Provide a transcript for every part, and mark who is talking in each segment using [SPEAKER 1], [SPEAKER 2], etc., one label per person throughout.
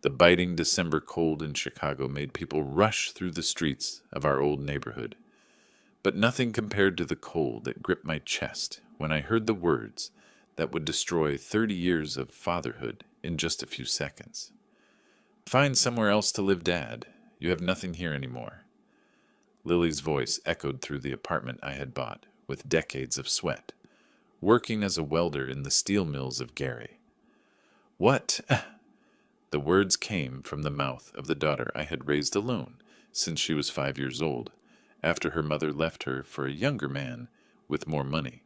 [SPEAKER 1] The biting December cold in Chicago made people rush through the streets of our old neighborhood. But nothing compared to the cold that gripped my chest when I heard the words that would destroy 30 years of fatherhood in just a few seconds. Find somewhere else to live, Dad. You have nothing here anymore. Lily's voice echoed through the apartment I had bought, with decades of sweat, working as a welder in the steel mills of Gary. What? The words came from the mouth of the daughter I had raised alone since she was 5 years old, after her mother left her for a younger man with more money.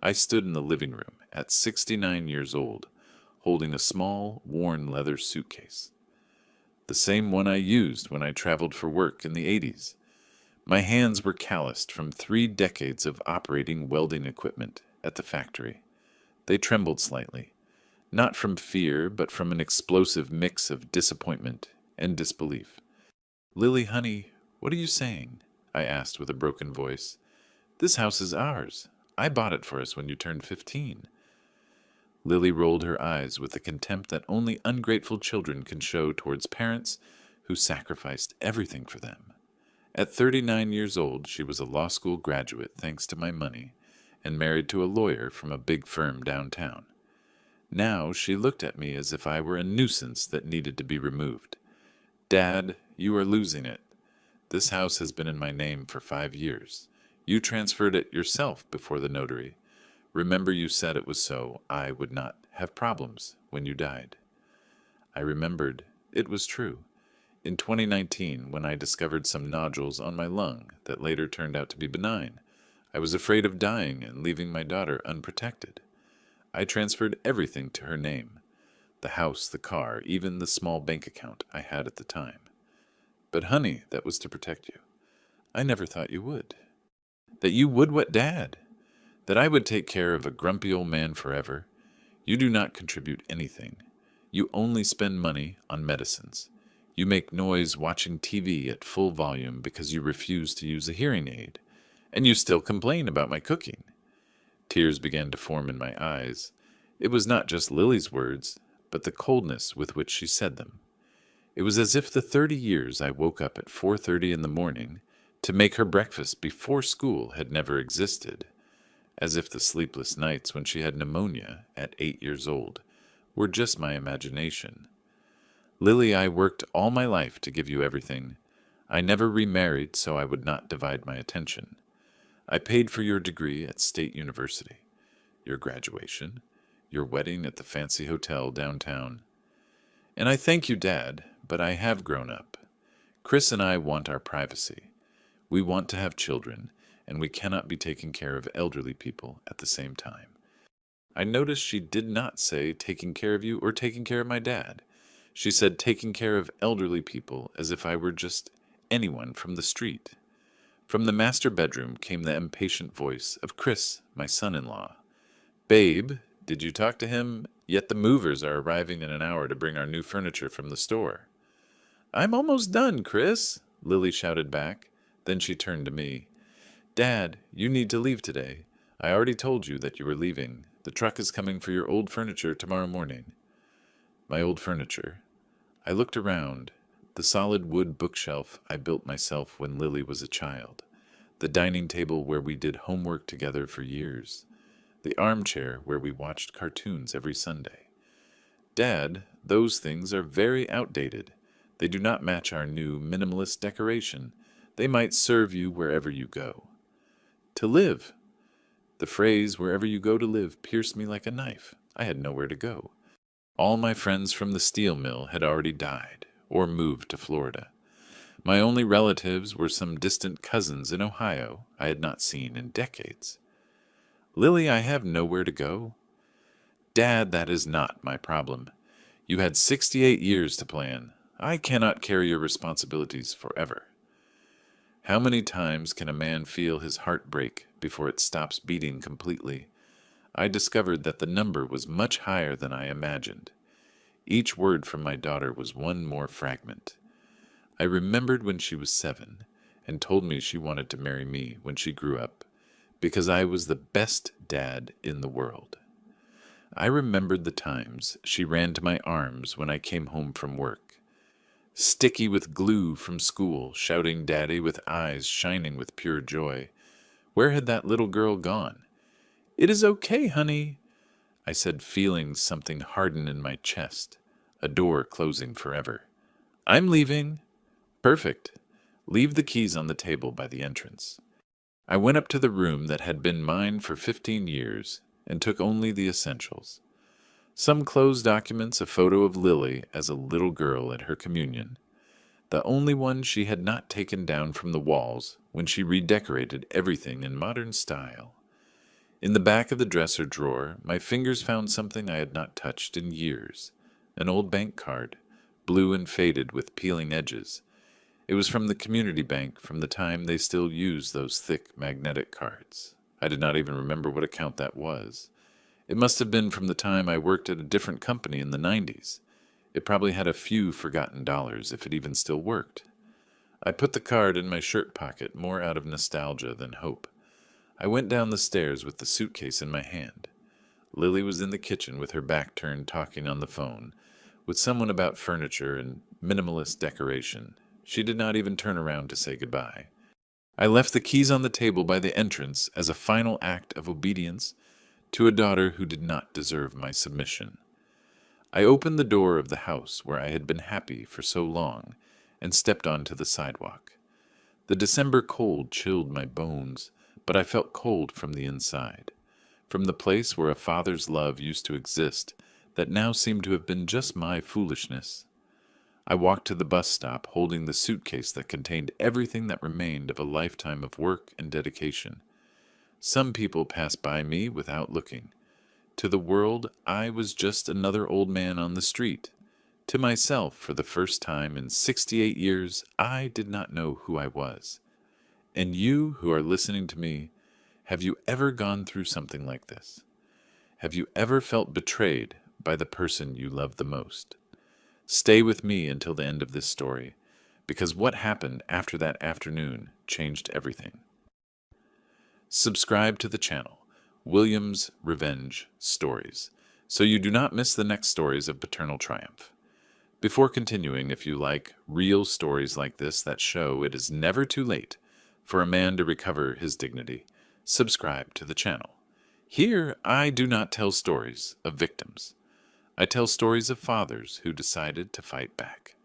[SPEAKER 1] I stood in the living room at 69 years old, holding a small, worn leather suitcase. The same one I used when I traveled for work in the 80s. My hands were calloused from 3 decades of operating welding equipment at the factory. They trembled slightly, not from fear, but from an explosive mix of disappointment and disbelief. "Lily, honey, what are you saying?" I asked with a broken voice. "This house is ours. I bought it for us when you turned 15. Lily rolled her eyes with the contempt that only ungrateful children can show towards parents who sacrificed everything for them. At 39 years old, she was a law school graduate thanks to my money, and married to a lawyer from a big firm downtown. Now she looked at me as if I were a nuisance that needed to be removed. "Dad, you are losing it. This house has been in my name for 5 years. You transferred it yourself before the notary. Remember you said it was so I would not have problems when you died." I remembered it was true. In 2019, when I discovered some nodules on my lung that later turned out to be benign, I was afraid of dying and leaving my daughter unprotected. I transferred everything to her name: the house, the car, even the small bank account I had at the time. "But honey, that was to protect you. I never thought you would." "That you would what, Dad? That I would take care of a grumpy old man forever? You do not contribute anything. You only spend money on medicines. You make noise watching TV at full volume because you refuse to use a hearing aid. And you still complain about my cooking." Tears began to form in my eyes. It was not just Lily's words, but the coldness with which she said them. It was as if the 30 years I woke up at 4:30 in the morning to make her breakfast before school had never existed. As if the sleepless nights when she had pneumonia at 8 years old were just my imagination. "Lily, I worked all my life to give you everything. I never remarried so I would not divide my attention. I paid for your degree at State University, your graduation, your wedding at the fancy hotel downtown. And I thank you, Dad, but I have grown up. Chris and I want our privacy. We want to have children, and we cannot be taking care of elderly people at the same time." I noticed she did not say taking care of you or taking care of my dad. She said taking care of elderly people as if I were just anyone from the street. From the master bedroom came the impatient voice of Chris, my son-in-law. "Babe, did you talk to him? Yet the movers are arriving in an hour to bring our new furniture from the store." "I'm almost done, Chris," Lily shouted back. Then she turned to me. "Dad, you need to leave today. I already told you that you were leaving. The truck is coming for your old furniture tomorrow morning." My old furniture. I looked around. The solid wood bookshelf I built myself when Lily was a child. The dining table where we did homework together for years. The armchair where we watched cartoons every Sunday. "Dad, those things are very outdated. They do not match our new minimalist decoration. They might serve you wherever you go." To live. The phrase "wherever you go to live" pierced me like a knife. I had nowhere to go. All my friends from the steel mill had already died or moved to Florida. My only relatives were some distant cousins in Ohio I had not seen in decades. "Lily, I have nowhere to go." "Dad, that is not my problem. You had 68 years to plan. I cannot carry your responsibilities forever." How many times can a man feel his heart break before it stops beating completely? I discovered that the number was much higher than I imagined. Each word from my daughter was one more fragment. I remembered when she was 7 and told me she wanted to marry me when she grew up, because I was the best dad in the world. I remembered the times she ran to my arms when I came home from work, sticky with glue from school, shouting "Daddy" with eyes shining with pure joy. Where had that little girl gone? "It is okay, honey," I said, feeling something harden in my chest, a door closing forever. "I'm leaving." "Perfect. Leave the keys on the table by the entrance." I went up to the room that had been mine for 15 years and took only the essentials. Some closed documents, a photo of Lily as a little girl at her communion, the only one she had not taken down from the walls when she redecorated everything in modern style. In the back of the dresser drawer, my fingers found something I had not touched in years, an old bank card, blue and faded with peeling edges. It was from the community bank from the time they still used those thick magnetic cards. I did not even remember what account that was. It must have been from the time I worked at a different company in the 90s. It probably had a few forgotten dollars, if it even still worked. I put the card in my shirt pocket, more out of nostalgia than hope. I went down the stairs with the suitcase in my hand. Lily was in the kitchen with her back turned, talking on the phone with someone about furniture and minimalist decoration. She did not even turn around to say goodbye. I left the keys on the table by the entrance as a final act of obedience to a daughter who did not deserve my submission. I opened the door of the house where I had been happy for so long and stepped onto the sidewalk. The December cold chilled my bones, but I felt cold from the inside, from the place where a father's love used to exist that now seemed to have been just my foolishness. I walked to the bus stop holding the suitcase that contained everything that remained of a lifetime of work and dedication. Some people passed by me without looking. To the world, I was just another old man on the street. To myself, for the first time in 68 years, I did not know who I was. And you who are listening to me, have you ever gone through something like this? Have you ever felt betrayed by the person you love the most? Stay with me until the end of this story, because what happened after that afternoon changed everything. Subscribe to the channel, William's Revenge Stories, so you do not miss the next stories of paternal triumph. Before continuing, if you like real stories like this that show it is never too late for a man to recover his dignity, subscribe to the channel. Here, I do not tell stories of victims. I tell stories of fathers who decided to fight back.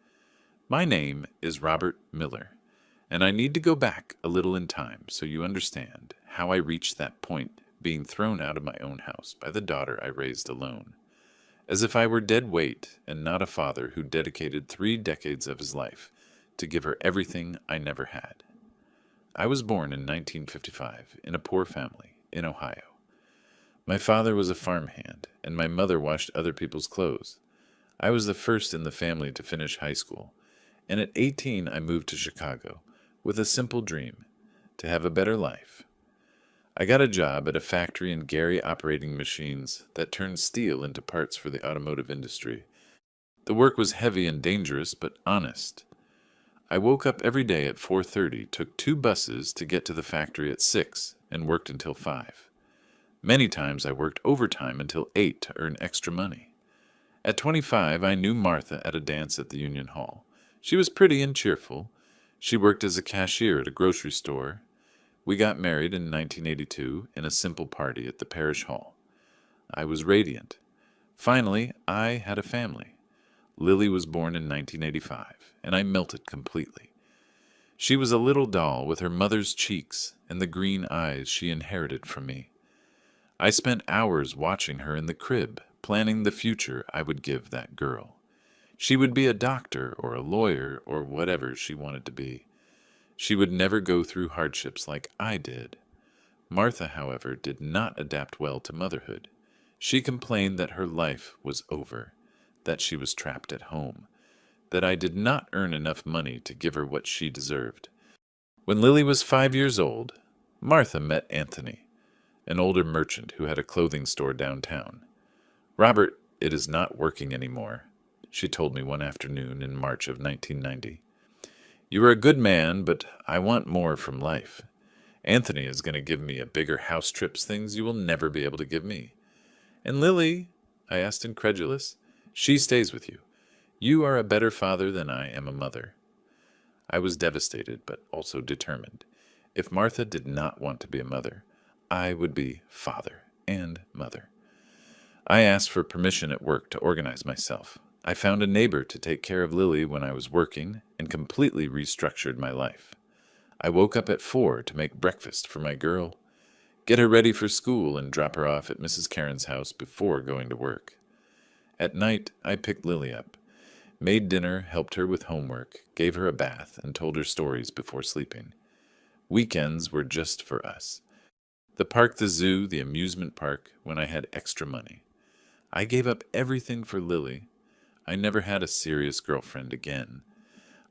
[SPEAKER 1] My name is Robert Miller, and I need to go back a little in time so you understand how I reached that point, being thrown out of my own house by the daughter I raised alone, as if I were dead weight and not a father who dedicated 3 decades of his life to give her everything I never had. I was born in 1955 in a poor family in Ohio. My father was a farmhand, and my mother washed other people's clothes. I was the first in the family to finish high school, and at 18 I moved to Chicago with a simple dream, to have a better life. I got a job at a factory in Gary operating machines that turned steel into parts for the automotive industry. The work was heavy and dangerous, but honest. I woke up every day at 4:30, took 2 buses to get to the factory at 6, and worked until 5. Many times I worked overtime until 8 to earn extra money. At 25, I knew Martha at a dance at the Union Hall. She was pretty and cheerful. She worked as a cashier at a grocery store. We got married in 1982 in a simple party at the parish hall. I was radiant. Finally, I had a family. Lily was born in 1985, and I melted completely. She was a little doll with her mother's cheeks and the green eyes she inherited from me. I spent hours watching her in the crib, planning the future I would give that girl. She would be a doctor or a lawyer or whatever she wanted to be. She would never go through hardships like I did. Martha, however, did not adapt well to motherhood. She complained that her life was over, that she was trapped at home, that I did not earn enough money to give her what she deserved. When Lily was 5 years old, Martha met Anthony, an older merchant who had a clothing store downtown. "Robert, it is not working anymore," she told me one afternoon in March of 1990. "You are a good man, but I want more from life. Anthony is going to give me a bigger house trips, things you will never be able to give me. And Lily, I asked, incredulous. She stays with you. You are a better father than I am a mother. I was devastated, but also determined. If Martha did not want to be a mother, I would be father and mother. I asked for permission at work to organize myself. I found a neighbor to take care of Lily when I was working and completely restructured my life. I woke up at 4 to make breakfast for my girl, get her ready for school, and drop her off at Mrs. Karen's house before going to work. At night, I picked Lily up, made dinner, helped her with homework, gave her a bath, and told her stories before sleeping. Weekends were just for us. The park, the zoo, the amusement park, when I had extra money. I gave up everything for Lily. I never had a serious girlfriend again.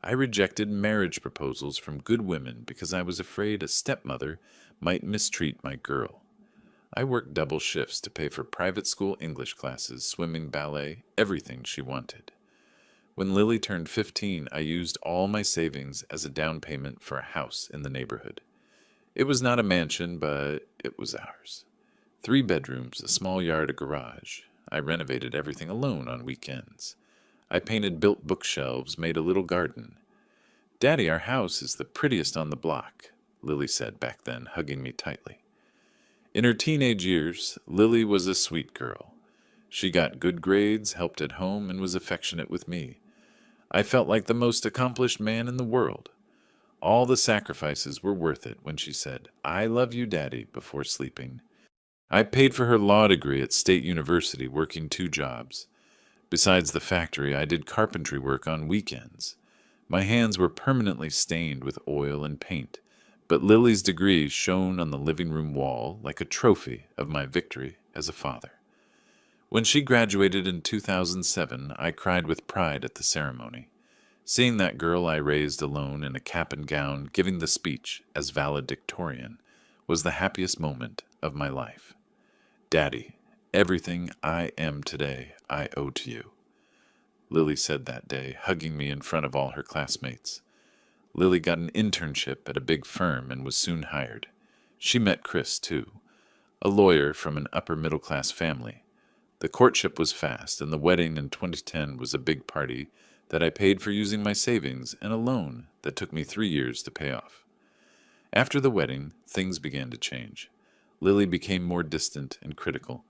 [SPEAKER 1] I rejected marriage proposals from good women because I was afraid a stepmother might mistreat my girl. I worked double shifts to pay for private school English classes, swimming, ballet, everything she wanted. When Lily turned 15, I used all my savings as a down payment for a house in the neighborhood. It was not a mansion, but it was ours. 3 bedrooms, a small yard, a garage. I renovated everything alone on weekends. I painted built bookshelves, made a little garden. "Daddy, our house is the prettiest on the block," Lily said back then, hugging me tightly. In her teenage years, Lily was a sweet girl. She got good grades, helped at home, and was affectionate with me. I felt like the most accomplished man in the world. All the sacrifices were worth it when she said, "I love you, Daddy," before sleeping. I paid for her law degree at State University, working 2 jobs. Besides the factory, I did carpentry work on weekends. My hands were permanently stained with oil and paint, but Lily's degree shone on the living room wall like a trophy of my victory as a father. When she graduated in 2007, I cried with pride at the ceremony. Seeing that girl I raised alone in a cap and gown giving the speech as valedictorian was the happiest moment of my life. "Daddy, everything I am today, I owe to you," Lily said that day, hugging me in front of all her classmates. Lily got an internship at a big firm and was soon hired. She met Chris, too, a lawyer from an upper-middle-class family. The courtship was fast, and the wedding in 2010 was a big party that I paid for using my savings and a loan that took me 3 years to pay off. After the wedding, things began to change. Lily became more distant and critical.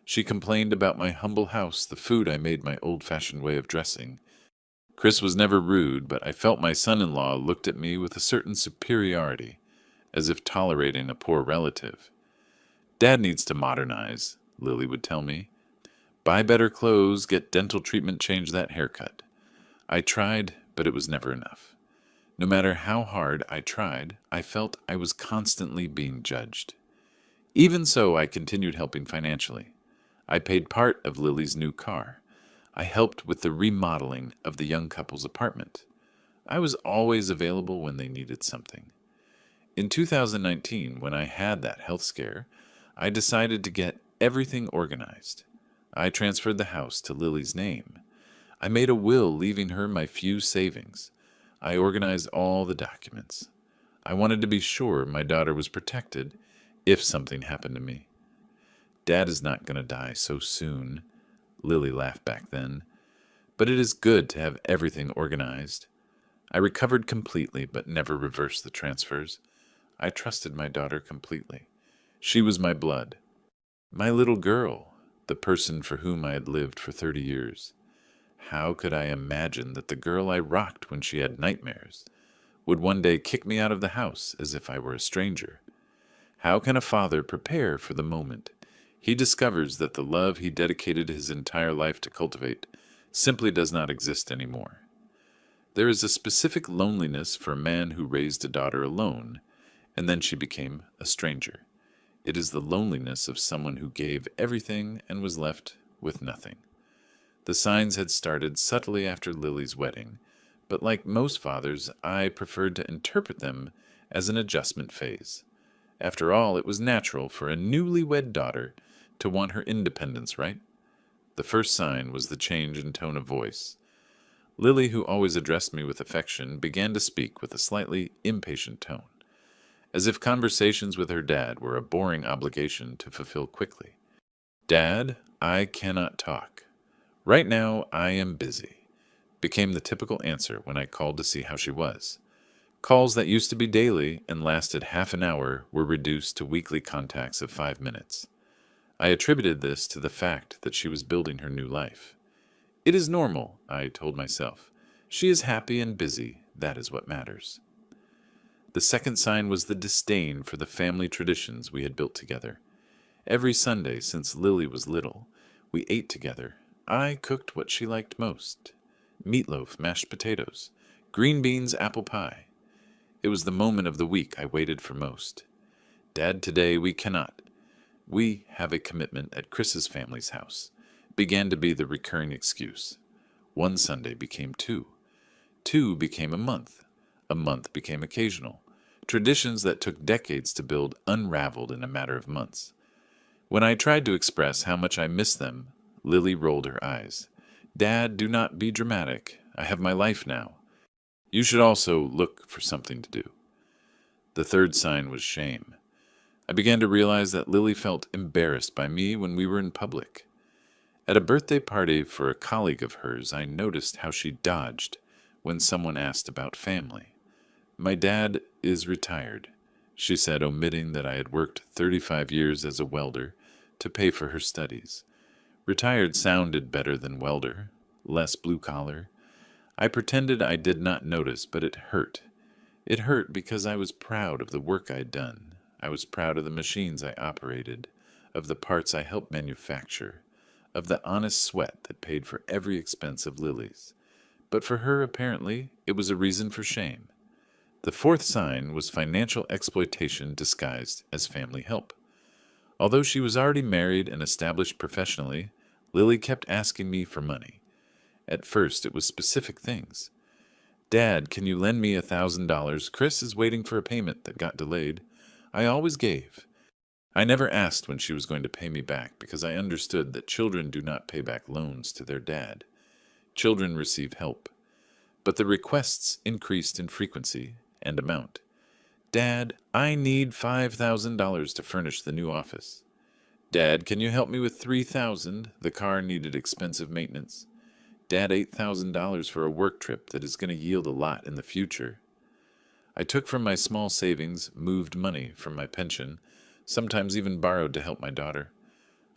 [SPEAKER 1] She complained about my humble house, the food I made, my old-fashioned way of dressing. Chris was never rude, but I felt my son-in-law looked at me with a certain superiority, as if tolerating a poor relative. "Dad needs to modernize," Lily would tell me. "Buy better clothes, get dental treatment, change that haircut." I tried, but it was never enough. No matter how hard I tried, I felt I was constantly being judged. Even so, I continued helping financially. I paid part of Lily's new car. I helped with the remodeling of the young couple's apartment. I was always available when they needed something. In 2019, when I had that health scare, I decided to get everything organized. I transferred the house to Lily's name. I made a will leaving her my few savings. I organized all the documents. I wanted to be sure my daughter was protected if something happened to me. "Dad is not going to die so soon," Lily laughed back then. "But it is good to have everything organized." I recovered completely, but never reversed the transfers. I trusted my daughter completely. She was my blood. My little girl, the person for whom I had lived for 30 years. How could I imagine that the girl I rocked when she had nightmares would one day kick me out of the house as if I were a stranger? How can a father prepare for the moment he discovers that the love he dedicated his entire life to cultivate simply does not exist anymore? There is a specific loneliness for a man who raised a daughter alone, and then she became a stranger. It is the loneliness of someone who gave everything and was left with nothing. The signs had started subtly after Lily's wedding, but like most fathers, I preferred to interpret them as an adjustment phase. After all, it was natural for a newlywed daughter to want her independence, right? The first sign was the change in tone of voice. Lily, who always addressed me with affection, began to speak with a slightly impatient tone, as if conversations with her dad were a boring obligation to fulfill quickly. "Dad, I cannot talk. Right now, I am busy, became the typical answer when I called to see how she was. Calls that used to be daily and lasted half an hour were reduced to weekly contacts of 5 minutes. I attributed this to the fact that she was building her new life. It is normal, I told myself. She is happy and busy. That is what matters. The second sign was the disdain for the family traditions we had built together. Every Sunday since Lily was little, we ate together. I cooked what she liked most: meatloaf, mashed potatoes, green beans, apple pie. It was the moment of the week I waited for most. Dad, today we cannot. We have a commitment at Chris's family's house, began to be the recurring excuse. One Sunday became two. Two became a month. A month became occasional. Traditions that took decades to build unraveled in a matter of months. When I tried to express how much I missed them, Lily rolled her eyes. Dad, do not be dramatic. I have my life now. You should also look for something to do. The third sign was shame. I began to realize that Lily felt embarrassed by me when we were in public. At a birthday party for a colleague of hers, I noticed how she dodged when someone asked about family. My dad is retired, she said, omitting that I had worked 35 years as a welder to pay for her studies. Retired sounded better than welder, less blue-collar. I pretended I did not notice, but it hurt. It hurt because I was proud of the work I'd done. I was proud of the machines I operated, of the parts I helped manufacture, of the honest sweat that paid for every expense of Lily's. But for her, apparently, it was a reason for shame. The fourth sign was financial exploitation disguised as family help. Although she was already married and established professionally, Lily kept asking me for money. At first, it was specific things. Dad, can you lend me $1,000? Chris is waiting for a payment that got delayed. I always gave. I never asked when she was going to pay me back because I understood that children do not pay back loans to their dad. Children receive help. But the requests increased in frequency and amount. Dad, I need $5,000 to furnish the new office. Dad, can you help me with $3,000? The car needed expensive maintenance. Dad, $8,000 for a work trip that is going to yield a lot in the future. I took from my small savings, moved money from my pension, sometimes even borrowed to help my daughter.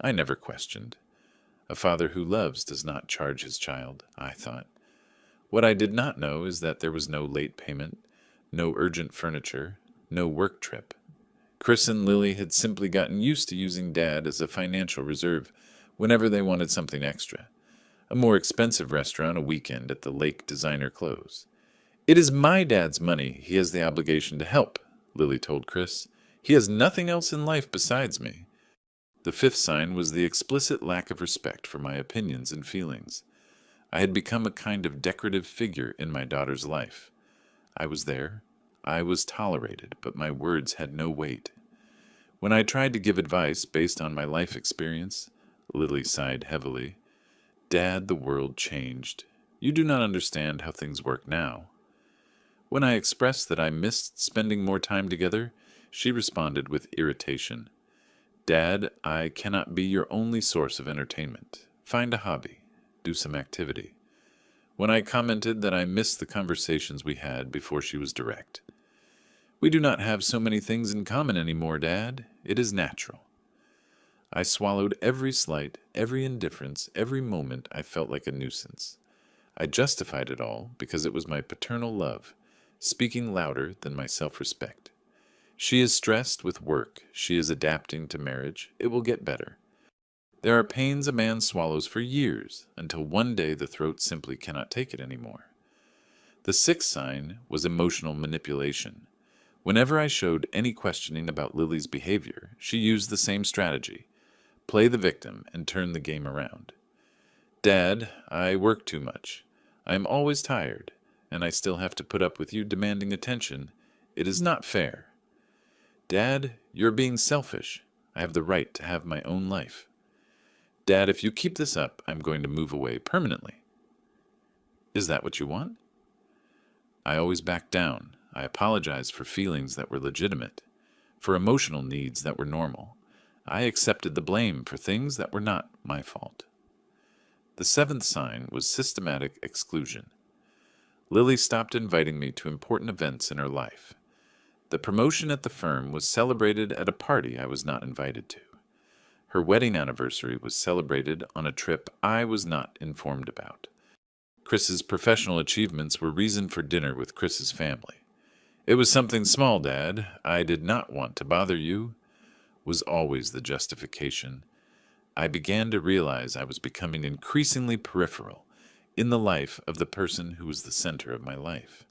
[SPEAKER 1] I never questioned. A father who loves does not charge his child, I thought. What I did not know is that there was no late payment, no urgent furniture, no work trip. Chris and Lily had simply gotten used to using Dad as a financial reserve whenever they wanted something extra. A more expensive restaurant a weekend at the Lake Designer Close. It is my dad's money. He has the obligation to help, Lily told Chris. He has nothing else in life besides me. The fifth sign was the explicit lack of respect for my opinions and feelings. I had become a kind of decorative figure in my daughter's life. I was there. I was tolerated, but my words had no weight. When I tried to give advice based on my life experience, Lily sighed heavily. Dad, the world changed. You do not understand how things work now. When I expressed that I missed spending more time together, she responded with irritation. Dad, I cannot be your only source of entertainment. Find a hobby. Do some activity. When I commented that I missed the conversations we had before, she was direct. We do not have so many things in common anymore, Dad. It is natural. I swallowed every slight, every indifference, every moment I felt like a nuisance. I justified it all because it was my paternal love, speaking louder than my self-respect. She is stressed with work. She is adapting to marriage. It will get better. There are pains a man swallows for years, until one day the throat simply cannot take it anymore. The sixth sign was emotional manipulation. Whenever I showed any questioning about Lily's behavior, she used the same strategy. Play the victim and turn the game around. Dad, I work too much. I am always tired, and I still have to put up with you demanding attention. It is not fair. Dad, you're being selfish. I have the right to have my own life. Dad, if you keep this up, I'm going to move away permanently. Is that what you want? I always backed down. I apologized for feelings that were legitimate, for emotional needs that were normal. I accepted the blame for things that were not my fault. The seventh sign was systematic exclusion. Lily stopped inviting me to important events in her life. The promotion at the firm was celebrated at a party I was not invited to. Her wedding anniversary was celebrated on a trip I was not informed about. Chris's professional achievements were reason for dinner with Chris's family. "It was something small, Dad. I did not want to bother you," was always the justification. I began to realize I was becoming increasingly peripheral in the life of the person who was the center of my life.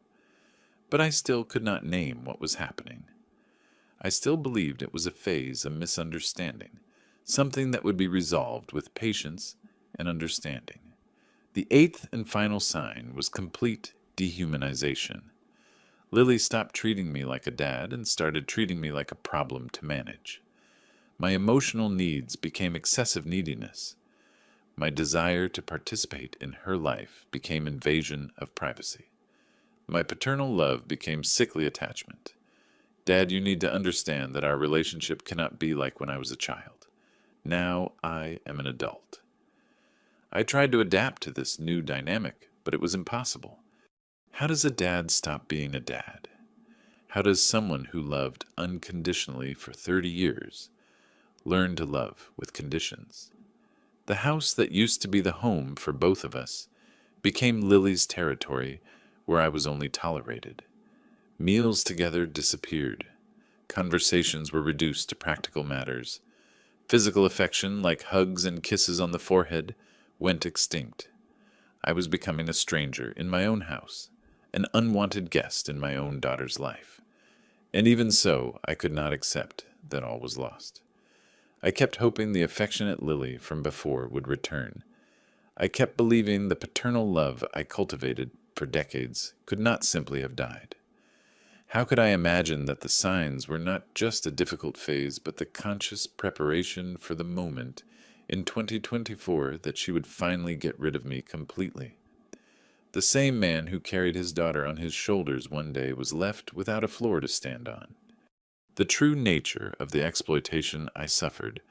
[SPEAKER 1] But I still could not name what was happening. I still believed it was a phase of misunderstanding, something that would be resolved with patience and understanding. The eighth and final sign was complete dehumanization. Lily stopped treating me like a dad and started treating me like a problem to manage. My emotional needs became excessive neediness. My desire to participate in her life became invasion of privacy. My paternal love became sickly attachment. "Dad, you need to understand that our relationship cannot be like when I was a child. Now I am an adult." I tried to adapt to this new dynamic, but it was impossible. How does a dad stop being a dad? How does someone who loved unconditionally for 30 years learn to love with conditions? The house that used to be the home for both of us became Lily's territory where I was only tolerated. Meals together disappeared. Conversations were reduced to practical matters. Physical affection, like hugs and kisses on the forehead, went extinct. I was becoming a stranger in my own house, an unwanted guest in my own daughter's life. And even so, I could not accept that all was lost. I kept hoping the affectionate Lily from before would return. I kept believing the paternal love I cultivated for decades could not simply have died. How could I imagine that the signs were not just a difficult phase, but the conscious preparation for the moment in 2024 that she would finally get rid of me completely? The same man who carried his daughter on his shoulders one day was left without a floor to stand on. The true nature of the exploitation I suffered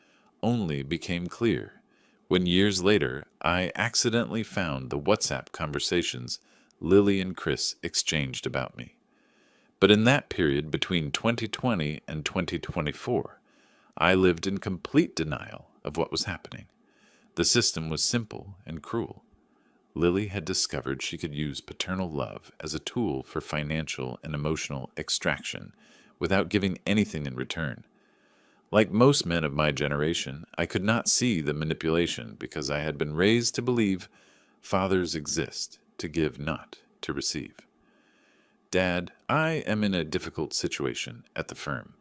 [SPEAKER 1] only became clear when years later I accidentally found the WhatsApp conversations Lily and Chris exchanged about me. But in that period between 2020 and 2024, I lived in complete denial of what was happening. The system was simple and cruel. Lily had discovered she could use paternal love as a tool for financial and emotional extraction without giving anything in return. Like most men of my generation, I could not see the manipulation because I had been raised to believe fathers exist to give, not to receive. "Dad, I am in a difficult situation at the firm.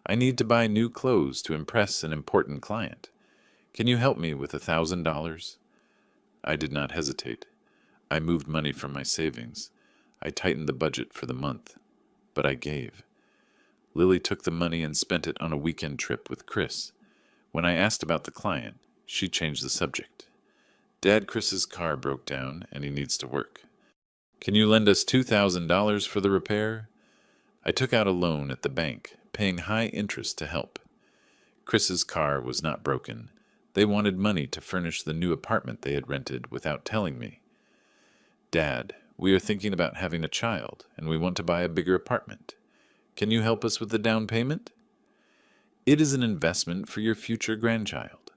[SPEAKER 1] I need to buy new clothes to impress an important client. Can you help me with $1,000? I did not hesitate. I moved money from my savings. I tightened the budget for the month. But I gave. Lily took the money and spent it on a weekend trip with Chris. When I asked about the client, she changed the subject. "Dad, Chris's car broke down and he needs to work. Can you lend us $2,000 for the repair?" I took out a loan at the bank, paying high interest to help. Chris's car was not broken. They wanted money to furnish the new apartment they had rented without telling me. "Dad, we are thinking about having a child, and we want to buy a bigger apartment. Can you help us with the down payment?" "It is an investment for your future grandchild."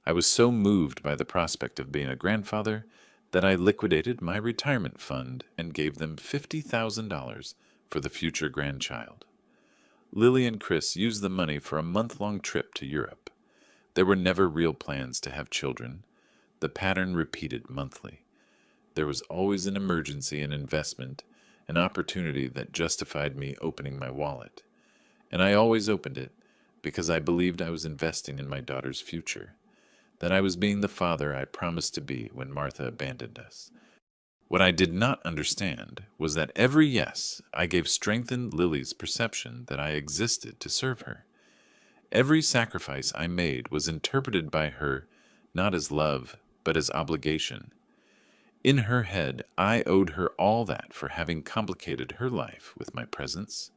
[SPEAKER 1] I was so moved by the prospect of being a grandfather that I liquidated my retirement fund and gave them $50,000 for the future grandchild. Lily and Chris used the money for a month-long trip to Europe. There were never real plans to have children. The pattern repeated monthly. There was always an emergency, an investment, an opportunity that justified me opening my wallet. And I always opened it because I believed I was investing in my daughter's future, that I was being the father I promised to be when Martha abandoned us. What I did not understand was that every yes I gave strengthened Lily's perception that I existed to serve her. Every sacrifice I made was interpreted by her not as love, but as obligation. In her head, I owed her all that for having complicated her life with my presence.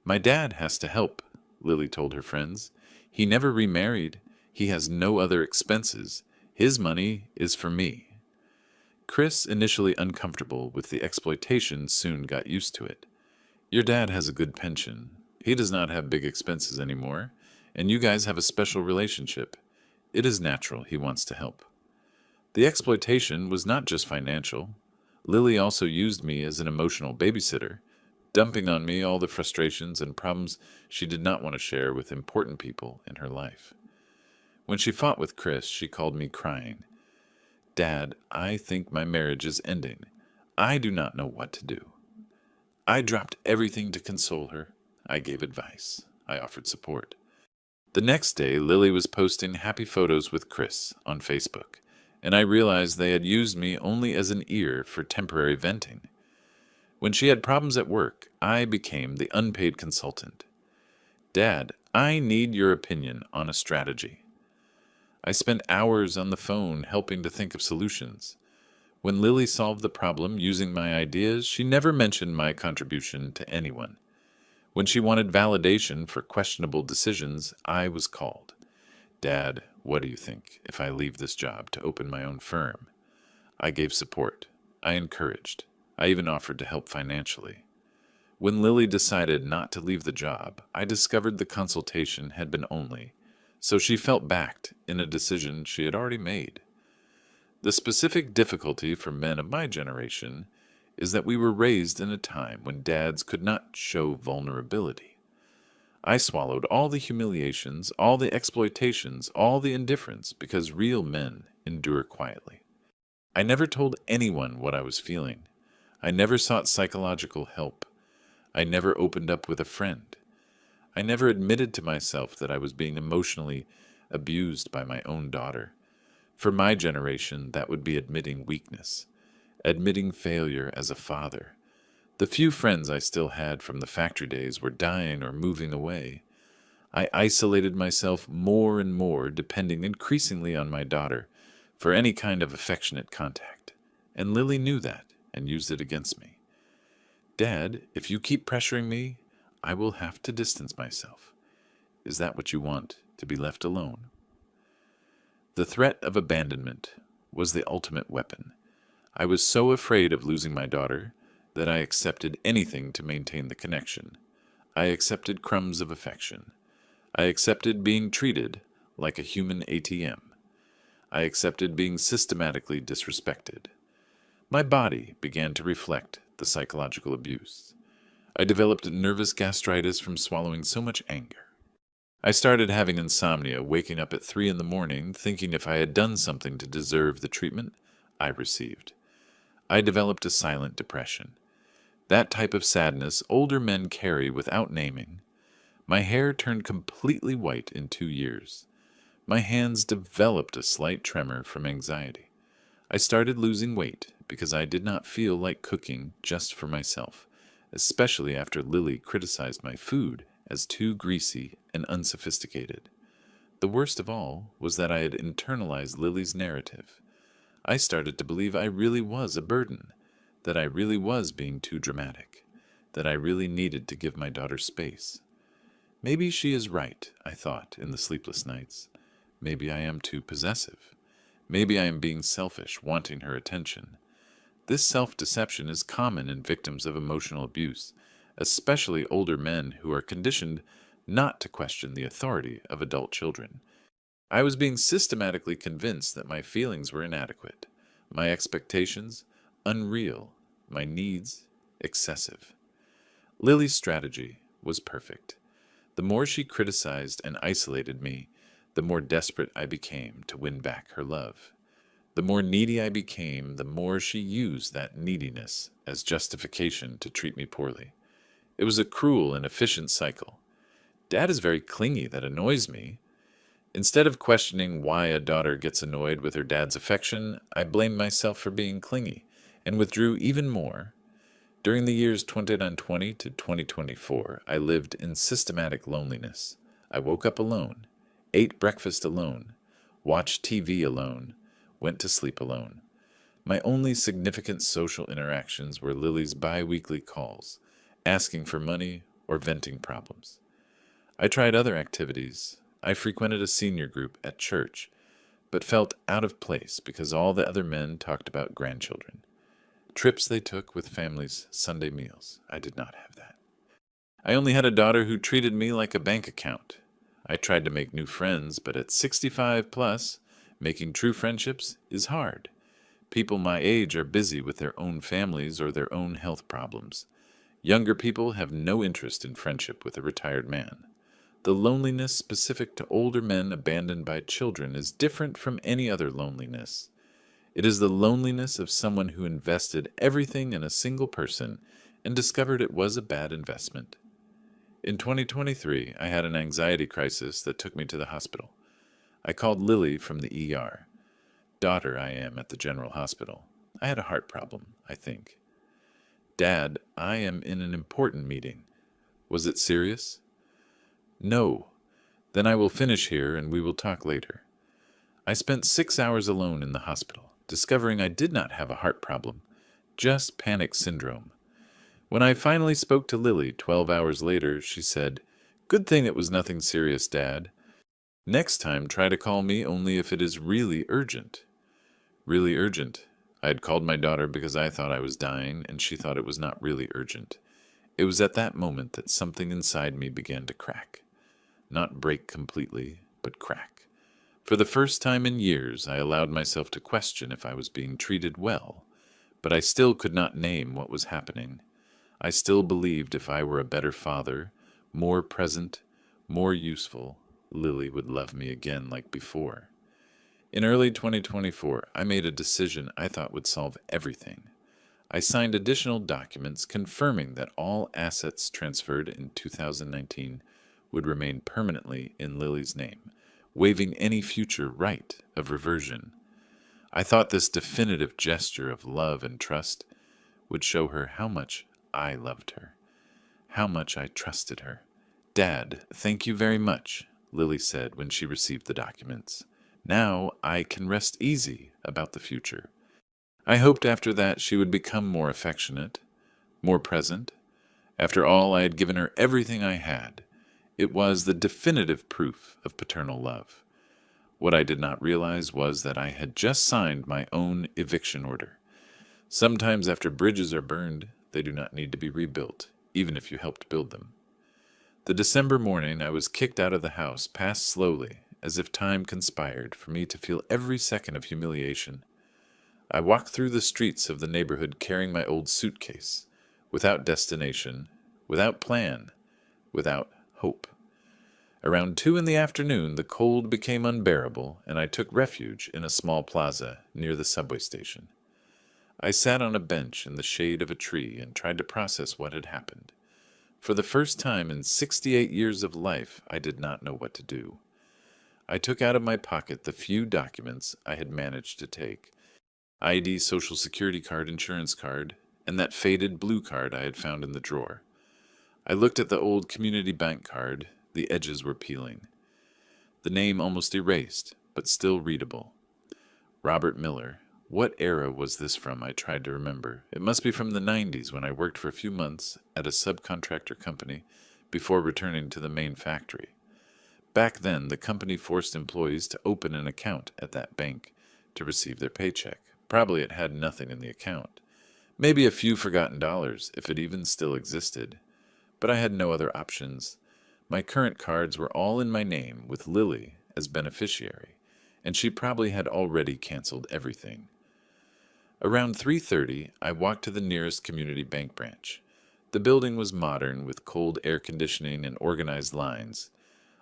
[SPEAKER 1] "My dad has to help," Lily told her friends. He never remarried. He has no other expenses. His money is for me. Chris, initially uncomfortable with the exploitation, soon got used to it. Your dad has a good pension. He does not have big expenses anymore, and you guys have a special relationship. It is natural he wants to help. The exploitation was not just financial. Lily also used me as an emotional babysitter, dumping on me all the frustrations and problems she did not want to share with important people in her life. When she fought with Chris, she called me crying. Dad, I think my marriage is ending. I do not know what to do. I dropped everything to console her. I gave advice. I offered support. The next day, Lily was posting happy photos with Chris on Facebook, and I realized they had used me only as an ear for temporary venting. When she had problems at work, I became the unpaid consultant. Dad, I need your opinion on a strategy. I spent hours on the phone helping to think of solutions. When Lily solved the problem using my ideas, she never mentioned my contribution to anyone. When she wanted validation for questionable decisions, I was called. Dad, what do you think if I leave this job to open my own firm? I gave support. I encouraged. I even offered to help financially. When Lily decided not to leave the job, I discovered the consultation had been only, so she felt backed in a decision she had already made. The specific difficulty for men of my generation is that we were raised in a time when dads could not show vulnerability. I swallowed all the humiliations, all the exploitations, all the indifference because real men endure quietly. I never told anyone what I was feeling. I never sought psychological help. I never opened up with a friend. I never admitted to myself that I was being emotionally abused by my own daughter. For my generation, that would be admitting weakness, admitting failure as a father. The few friends I still had from the factory days were dying or moving away. I isolated myself more and more, depending increasingly on my daughter for any kind of affectionate contact. And Lily knew that and used it against me. Dad, if you keep pressuring me, I will have to distance myself. Is that what you want, to be left alone? The threat of abandonment was the ultimate weapon. I was so afraid of losing my daughter that I accepted anything to maintain the connection. I accepted crumbs of affection. I accepted being treated like a human ATM. I accepted being systematically disrespected. My body began to reflect the psychological abuse. I developed nervous gastritis from swallowing so much anger. I started having insomnia, waking up at 3 a.m, thinking if I had done something to deserve the treatment I received. I developed a silent depression. That type of sadness older men carry without naming. My hair turned completely white in 2 years. My hands developed a slight tremor from anxiety. I started losing weight because I did not feel like cooking just for myself, especially after Lily criticized my food as too greasy and unsophisticated. The worst of all was that I had internalized Lily's narrative. I started to believe I really was a burden, that I really was being too dramatic, that I really needed to give my daughter space. Maybe she is right, I thought in the sleepless nights. Maybe I am too possessive. Maybe I am being selfish, wanting her attention. This self-deception is common in victims of emotional abuse, especially older men who are conditioned not to question the authority of adult children. I was being systematically convinced that my feelings were inadequate, my expectations unreal, my needs excessive. Lily's strategy was perfect. The more she criticized and isolated me, the more desperate I became to win back her love. The more needy I became, the more she used that neediness as justification to treat me poorly. It was a cruel and efficient cycle. Dad is very clingy, that annoys me. Instead of questioning why a daughter gets annoyed with her dad's affection, I blamed myself for being clingy and withdrew even more. During the years 2020 to 2024, I lived in systematic loneliness. I woke up alone, ate breakfast alone, watched TV alone, went to sleep alone. My only significant social interactions were Lily's bi-weekly calls, asking for money or venting problems. I tried other activities, I frequented a senior group at church, but felt out of place because all the other men talked about grandchildren. Trips they took with families' Sunday meals. I did not have that. I only had a daughter who treated me like a bank account. I tried to make new friends, but at 65 plus, making true friendships is hard. People my age are busy with their own families or their own health problems. Younger people have no interest in friendship with a retired man. The loneliness specific to older men abandoned by children is different from any other loneliness. It is the loneliness of someone who invested everything in a single person and discovered it was a bad investment. In 2023, I had an anxiety crisis that took me to the hospital. I called Lily from the ER. Daughter I am at the general hospital. I had a heart problem, I think. Dad, I am in an important meeting. Was it serious? No. Then I will finish here and we will talk later. I spent 6 hours alone in the hospital, discovering I did not have a heart problem, just panic syndrome. When I finally spoke to Lily 12 hours later, she said, "Good thing it was nothing serious, Dad. Next time try to call me only if it is really urgent." Really urgent. I had called my daughter because I thought I was dying, and she thought it was not really urgent. It was at that moment that something inside me began to crack. Not break completely, but crack. For the first time in years, I allowed myself to question if I was being treated well, but I still could not name what was happening. I still believed if I were a better father, more present, more useful, Lily would love me again like before. In early 2024, I made a decision I thought would solve everything. I signed additional documents confirming that all assets transferred in 2019 would remain permanently in Lily's name, waiving any future right of reversion. I thought this definitive gesture of love and trust would show her how much I loved her, how much I trusted her. "Dad, thank you very much," Lily said when she received the documents. "Now I can rest easy about the future." I hoped after that she would become more affectionate, more present. After all, I had given her everything I had. It was the definitive proof of paternal love. What I did not realize was that I had just signed my own eviction order. Sometimes after bridges are burned, they do not need to be rebuilt, even if you helped build them. The December morning I was kicked out of the house passed slowly, as if time conspired for me to feel every second of humiliation. I walked through the streets of the neighborhood carrying my old suitcase, without destination, without plan, without hope. Around 2 in the afternoon, the cold became unbearable, and I took refuge in a small plaza near the subway station. I sat on a bench in the shade of a tree and tried to process what had happened. For the first time in 68 years of life, I did not know what to do. I took out of my pocket the few documents I had managed to take: ID, Social Security card, insurance card, and that faded blue card I had found in the drawer. I looked at the old community bank card. The edges were peeling. The name almost erased, but still readable. Robert Miller. What era was this from? I tried to remember. It must be from the 90s, when I worked for a few months at a subcontractor company before returning to the main factory. Back then, the company forced employees to open an account at that bank to receive their paycheck. Probably it had nothing in the account. Maybe a few forgotten dollars, if it even still existed. But I had no other options. My current cards were all in my name, with Lily as beneficiary, and she probably had already canceled everything. Around 3:30, I walked to the nearest community bank branch. The building was modern, with cold air conditioning and organized lines.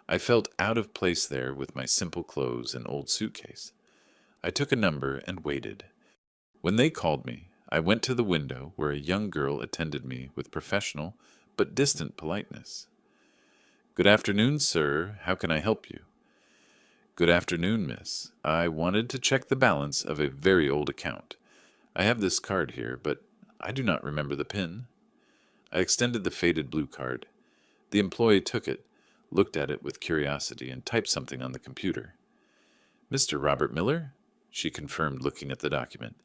[SPEAKER 1] I felt out of place there with my simple clothes and old suitcase. I took a number and waited. When they called me, I went to the window where a young girl attended me with professional but distant politeness. "Good afternoon, sir. How can I help you?" "Good afternoon, miss. I wanted to check the balance of a very old account. I have this card here, but I do not remember the PIN." I extended the faded blue card. The employee took it, looked at it with curiosity, and typed something on the computer. "Mr. Robert Miller?" she confirmed, looking at the document.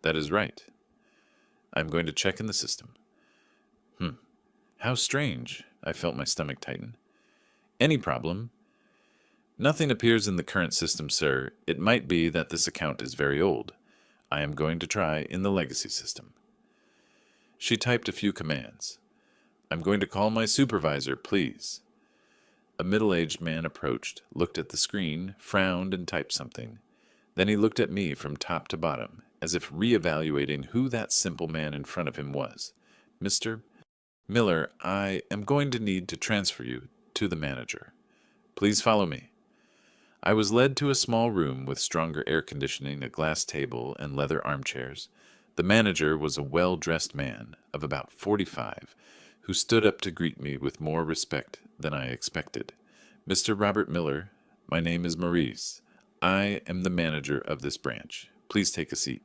[SPEAKER 1] "That is right. I'm going to check in the system." How strange. I felt my stomach tighten. "Any problem?" Nothing appears in the current system, sir. It might be that this account is very old. I am going to try in the legacy system. She typed a few commands. I'm going to call my supervisor, please. A middle-aged man approached, looked at the screen, frowned, and typed something. Then he looked at me from top to bottom, as if re-evaluating who that simple man in front of him was. Mr. Miller, I am going to need to transfer you to the manager. Please follow me. I was led to a small room with stronger air conditioning, a glass table, and leather armchairs. The manager was a well-dressed man of about 45, who stood up to greet me with more respect than I expected. Mr. Robert Miller, my name is Maurice. I am the manager of this branch. Please take a seat.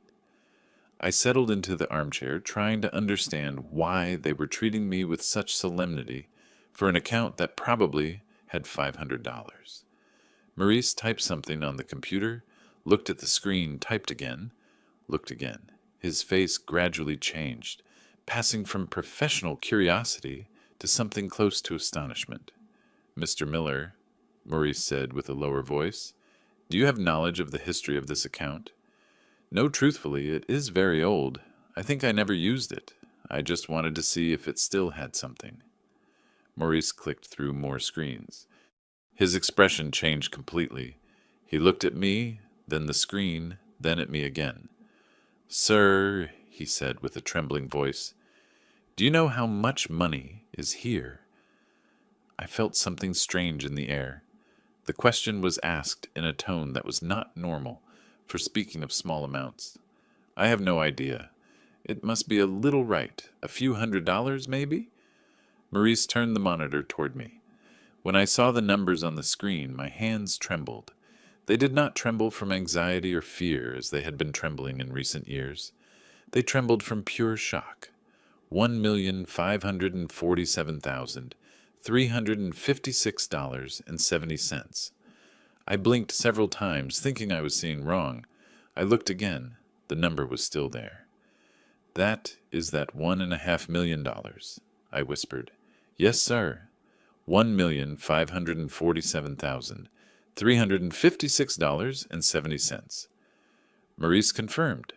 [SPEAKER 1] I settled into the armchair, trying to understand why they were treating me with such solemnity for an account that probably had $500. Maurice typed something on the computer, looked at the screen, typed again, looked again. His face gradually changed, passing from professional curiosity to something close to astonishment. Mr. Miller, Maurice said with a lower voice, do you have knowledge of the history of this account? No, truthfully, it is very old. I think I never used it. I just wanted to see if it still had something. Maurice clicked through more screens. His expression changed completely. He looked at me, then the screen, then at me again. Sir, he said with a trembling voice, do you know how much money is here? I felt something strange in the air. The question was asked in a tone that was not normal for speaking of small amounts. I have no idea. It must be a little right. A few $100s, maybe? Maurice turned the monitor toward me. When I saw the numbers on the screen, my hands trembled. They did not tremble from anxiety or fear as they had been trembling in recent years. They trembled from pure shock. $1,547,356.70. I blinked several times, thinking I was seeing wrong. I looked again. The number was still there. That is that $1.5 million, I whispered. Yes, sir. $1,547,356.70. Maurice confirmed.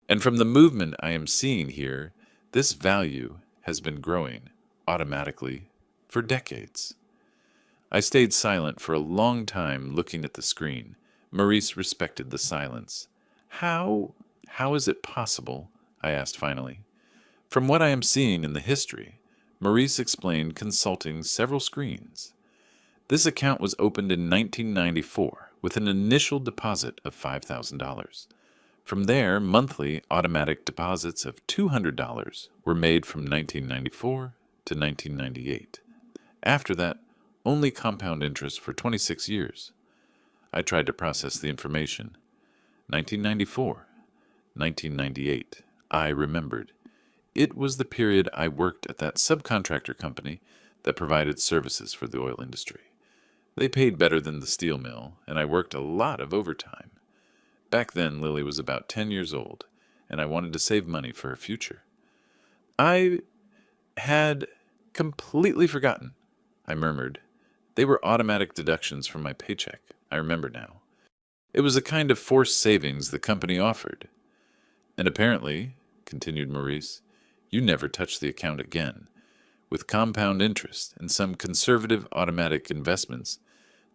[SPEAKER 1] And from the movement I am seeing here, this value has been growing automatically for decades. I stayed silent for a long time looking at the screen. Maurice respected the silence. How is it possible? I asked finally. From what I am seeing in the history, Maurice explained, consulting several screens. This account was opened in 1994 with an initial deposit of $5,000. From there, monthly automatic deposits of $200 were made from 1994 to 1998. After that, only compound interest for 26 years. I tried to process the information. 1994, 1998. I remembered. It was the period I worked at that subcontractor company that provided services for the oil industry. They paid better than the steel mill, and I worked a lot of overtime. Back then, Lily was about 10 years old, and I wanted to save money for her future. I had completely forgotten, I murmured. They were automatic deductions from my paycheck. I remember now. It was a kind of forced savings the company offered. And apparently, continued Maurice, you never touched the account again. With compound interest and some conservative automatic investments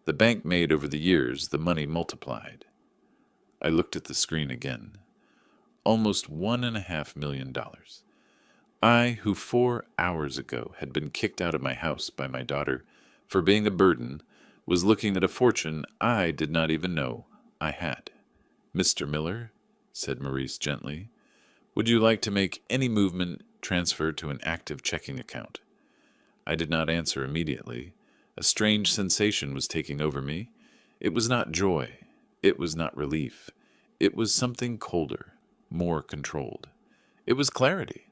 [SPEAKER 1] the bank made over the years, the money multiplied. I looked at the screen again. Almost $1.5 million. I, who 4 hours ago had been kicked out of my house by my daughter for being a burden, was looking at a fortune I did not even know I had. Mr. Miller, said Maurice gently, would you like to make any movement transfer to an active checking account? I did not answer immediately. A strange sensation was taking over me. It was not joy. It was not relief. It was something colder, more controlled. It was clarity.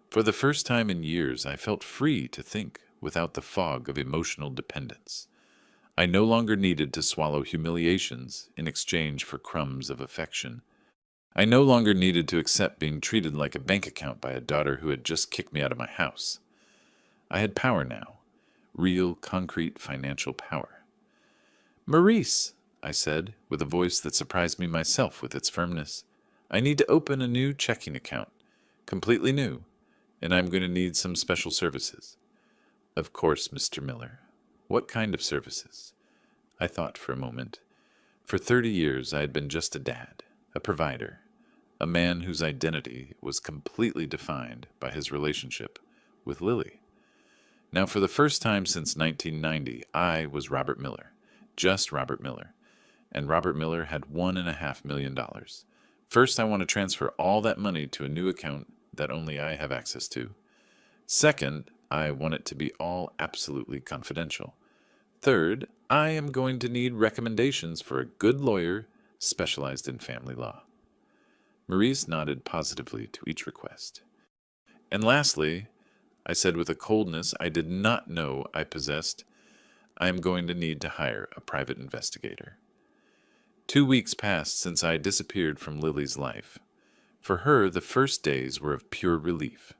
[SPEAKER 1] For the first time in years, I felt free to think without the fog of emotional dependence. I no longer needed to swallow humiliations in exchange for crumbs of affection. I no longer needed to accept being treated like a bank account by a daughter who had just kicked me out of my house. I had power now, real, concrete financial power. "Maurice," I said, with a voice that surprised me myself with its firmness, "I need to open a new checking account, completely new, and I'm going to need some special services." "Of course, Mr. Miller. What kind of services?" I thought for a moment. For 30 years I had been just a dad, a provider, a man whose identity was completely defined by his relationship with Lily. Now, for the first time since 1990, I was Robert Miller, just Robert Miller, and Robert Miller had $1.5 million. First, I want to transfer all that money to a new account that only I have access to. Second, I want it to be all absolutely confidential. Third, I am going to need recommendations for a good lawyer specialized in family law. Maurice nodded positively to each request. "And lastly," I said with a coldness I did not know I possessed, "I am going to need to hire a private investigator." 2 weeks passed since I disappeared from Lily's life. For her, the first days were of pure relief.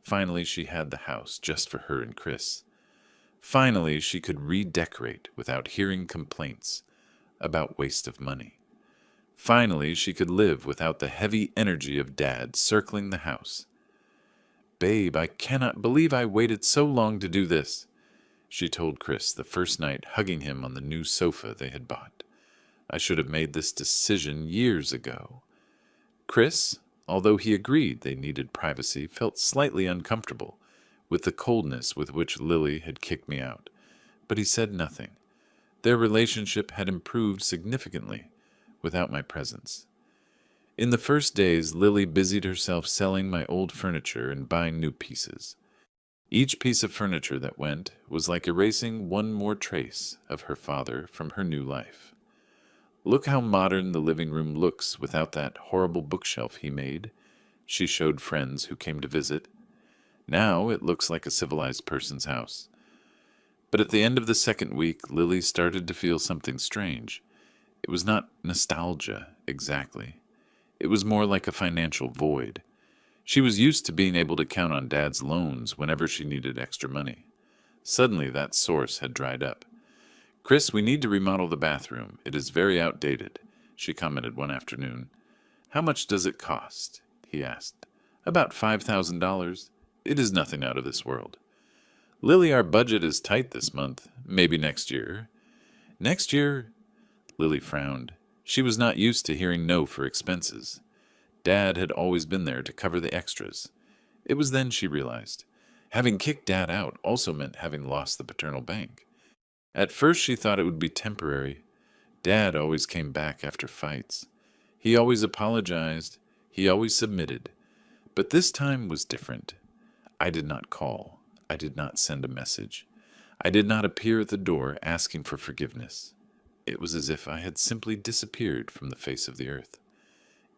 [SPEAKER 1] Finally, she had the house just for her and Chris. Finally, she could redecorate without hearing complaints about waste of money. Finally, she could live without the heavy energy of Dad circling the house. "Babe, I cannot believe I waited so long to do this," she told Chris the first night, hugging him on the new sofa they had bought. "I should have made this decision years ago." Chris, although he agreed they needed privacy, felt slightly uncomfortable with the coldness with which Lily had kicked me out, but he said nothing. Their relationship had improved significantly without my presence. In the first days, Lily busied herself selling my old furniture and buying new pieces. Each piece of furniture that went was like erasing one more trace of her father from her new life. "Look how modern the living room looks without that horrible bookshelf he made," she showed friends who came to visit. "Now it looks like a civilized person's house." But at the end of the second week, Lily started to feel something strange. It was not nostalgia, exactly. It was more like a financial void. She was used to being able to count on Dad's loans whenever she needed extra money. Suddenly, that source had dried up. "Chris, we need to remodel the bathroom. It is very outdated," she commented one afternoon. "How much does it cost?" he asked. "About $5,000. It is nothing out of this world." "Lily, our budget is tight this month. Maybe next year." "Next year?" Lily frowned. She was not used to hearing no for expenses. Dad had always been there to cover the extras. It was then she realized. Having kicked Dad out also meant having lost the paternal bank. At first she thought it would be temporary. Dad always came back after fights. He always apologized. He always submitted. But this time was different. I did not call. I did not send a message. I did not appear at the door asking for forgiveness. It was as if I had simply disappeared from the face of the earth.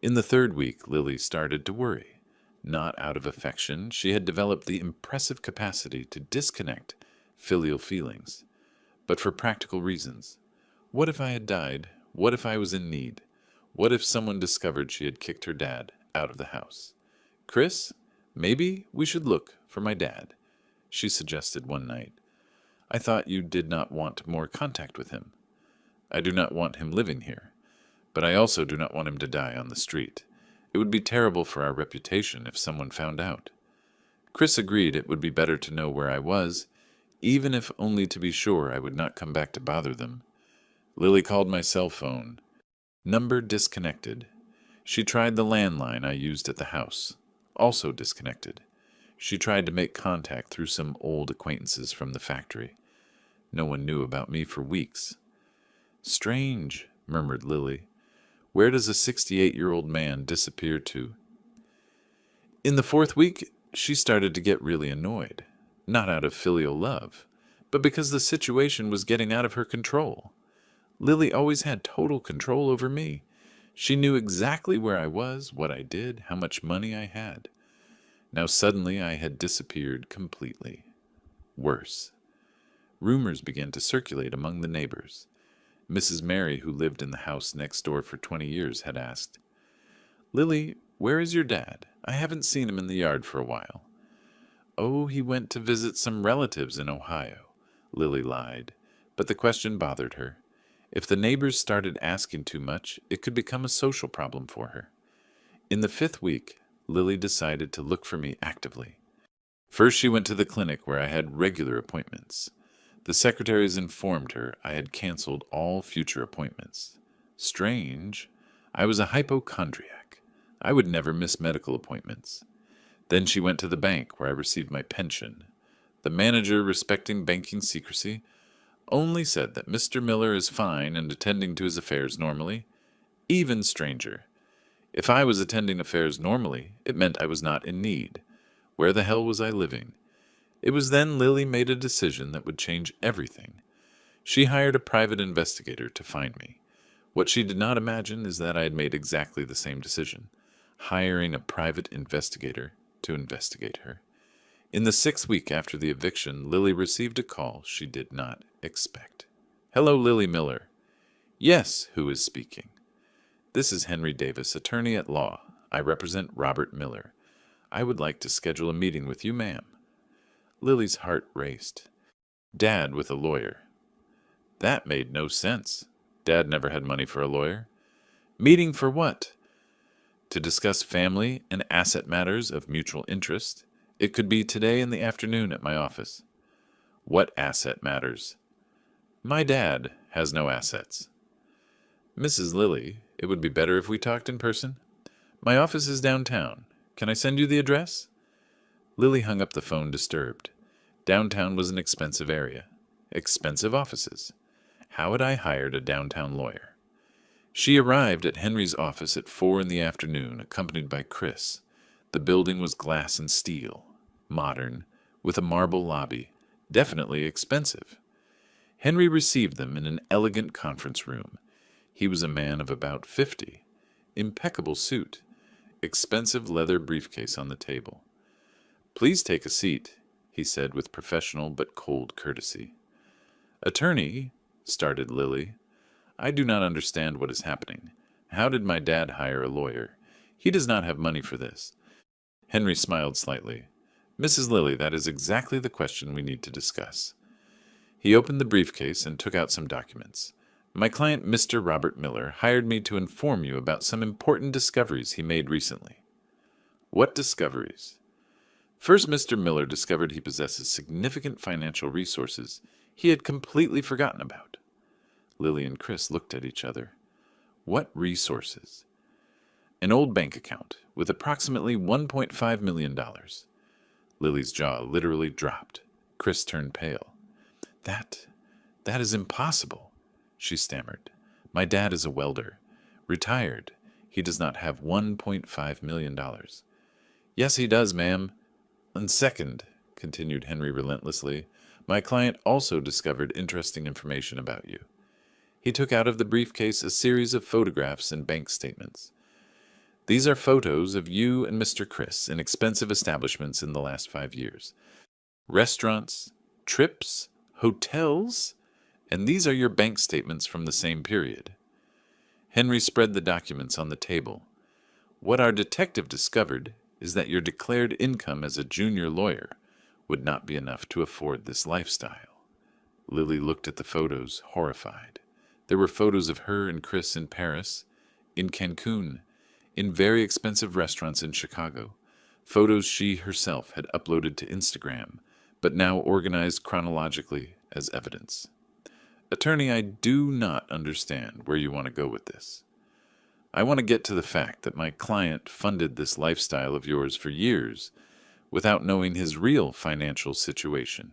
[SPEAKER 1] In the third week, Lily started to worry. Not out of affection, she had developed the impressive capacity to disconnect filial feelings, but for practical reasons. What if I had died? What if I was in need? What if someone discovered she had kicked her dad out of the house? "Chris, maybe we should look for my dad," she suggested one night. "I thought you did not want more contact with him." "I do not want him living here, but I also do not want him to die on the street. It would be terrible for our reputation if someone found out." Chris agreed it would be better to know where I was, even if only to be sure I would not come back to bother them. Lily called my cell phone. Number disconnected. She tried the landline I used at the house. Also disconnected. She tried to make contact through some old acquaintances from the factory. No one knew about me for weeks. "Strange," murmured Lily. "Where does a 68-year-old man disappear to?" In the fourth week, she started to get really annoyed. Not out of filial love, but because the situation was getting out of her control. Lily always had total control over me. She knew exactly where I was, what I did, how much money I had. Now suddenly I had disappeared completely. Worse. Rumors began to circulate among the neighbors. Mrs. Mary, who lived in the house next door for 20 years, had asked, "Lily, where is your dad? I haven't seen him in the yard for a while." "Oh, he went to visit some relatives in Ohio," Lily lied, but the question bothered her. If the neighbors started asking too much, it could become a social problem for her. In the 5th week, Lily decided to look for me actively. First, she went to the clinic where I had regular appointments. The secretaries informed her I had canceled all future appointments. Strange. I was a hypochondriac. I would never miss medical appointments. Then she went to the bank where I received my pension. The manager, respecting banking secrecy, only said that Mr. Miller is fine and attending to his affairs normally. Even stranger. If I was attending affairs normally, it meant I was not in need. Where the hell was I living? It was then Lily made a decision that would change everything. She hired a private investigator to find me. What she did not imagine is that I had made exactly the same decision, hiring a private investigator to investigate her. In the 6th week after the eviction, Lily received a call she did not expect. "Hello, Lily Miller." "Yes, who is speaking?" "This is Henry Davis, attorney at law. I represent Robert Miller. I would like to schedule a meeting with you, ma'am." Lily's heart raced. Dad with a lawyer. That made no sense. Dad never had money for a lawyer. Meeting for what? To discuss family and asset matters of mutual interest. It could be today in the afternoon at my office. What asset matters? My dad has no assets. Mrs. Lilly, it would be better if we talked in person. My office is downtown. Can I send you the address? Lily hung up the phone, disturbed. Downtown was an expensive area. Expensive offices. How had I hired a downtown lawyer? She arrived at Henry's office at 4 in the afternoon, accompanied by Chris. The building was glass and steel, modern, with a marble lobby, definitely expensive. Henry received them in an elegant conference room. He was a man of about 50. Impeccable suit. Expensive leather briefcase on the table. "Please take a seat," he said with professional but cold courtesy. "Attorney," started Lily, "I do not understand what is happening. How did my dad hire a lawyer? He does not have money for this." Henry smiled slightly. "Mrs. Lilly, that is exactly the question we need to discuss." He opened the briefcase and took out some documents. "My client, Mr. Robert Miller, hired me to inform you about some important discoveries he made recently." "What discoveries?" "First, Mr. Miller discovered he possesses significant financial resources he had completely forgotten about." Lily and Chris looked at each other. "What resources?" "An old bank account with approximately $1.5 million. Lily's jaw literally dropped. Chris turned pale. That is impossible," she stammered. "My dad is a welder. Retired. He does not have $1.5 million. "Yes, he does, ma'am. And second," continued Henry relentlessly, "my client also discovered interesting information about you." He took out of the briefcase a series of photographs and bank statements. "These are photos of you and Mr. Chris in expensive establishments in the last 5 years. Restaurants, trips, hotels, and these are your bank statements from the same period." Henry spread the documents on the table. "What our detective discovered is that your declared income as a junior lawyer would not be enough to afford this lifestyle." Lily looked at the photos, horrified. There were photos of her and Chris in Paris, in Cancun, in very expensive restaurants in Chicago, photos she herself had uploaded to Instagram, but now organized chronologically as evidence. "Attorney, I do not understand where you want to go with this. I want to get to the fact that my client funded this lifestyle of yours for years without knowing his real financial situation.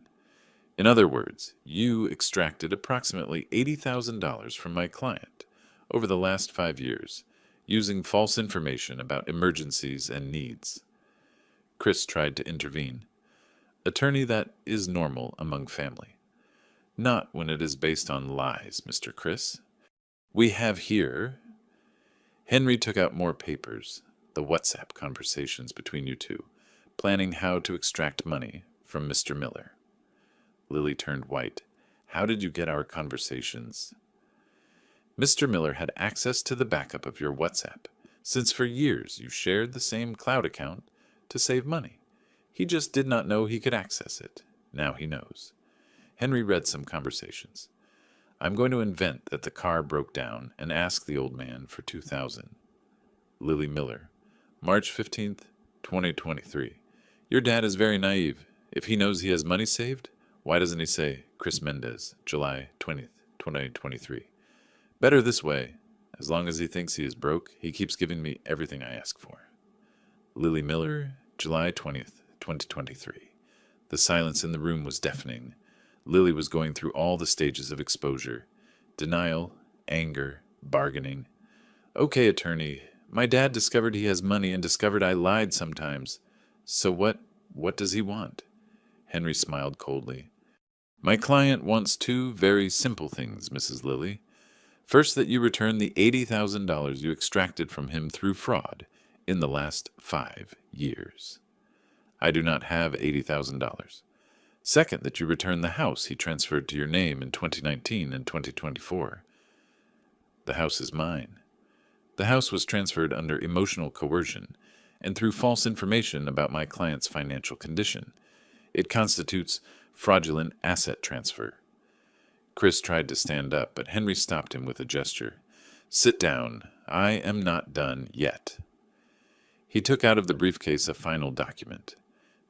[SPEAKER 1] In other words, you extracted approximately $80,000 from my client over the last 5 years, using false information about emergencies and needs." Chris tried to intervene. "Attorney, that is normal among family. Not when it is based on lies, Mr. Chris. We have here—" Henry took out more papers, the WhatsApp conversations between you two, planning how to extract money from Mr. Miller. Lily turned white. "How did you get our conversations?" "Mr. Miller had access to the backup of your WhatsApp, since for years you shared the same cloud account to save money. He just did not know he could access it. Now he knows." Henry read some conversations. I'm going to invent that the car broke down and ask the old man for 2,000. Lily Miller, March 15th, 2023. Your dad is very naive. If he knows he has money saved, why doesn't he say Chris Mendez, July 20th, 2023? Better this way. As long as he thinks he is broke, he keeps giving me everything I ask for. Lily Miller, July 20th, 2023. The silence in the room was deafening. Lily was going through all the stages of exposure. Denial, anger, bargaining. Okay, attorney. My dad discovered he has money and discovered I lied sometimes. So what does he want? Henry smiled coldly. My client wants two very simple things, Mrs. Lilly. First, that you return the $80,000 you extracted from him through fraud in the last 5 years. I do not have $80,000. Second, that you return the house he transferred to your name in 2019 and 2024. The house is mine. The house was transferred under emotional coercion and through false information about my client's financial condition. It constitutes fraudulent asset transfer. Chris tried to stand up, but Henry stopped him with a gesture. Sit down. I am not done yet. He took out of the briefcase a final document.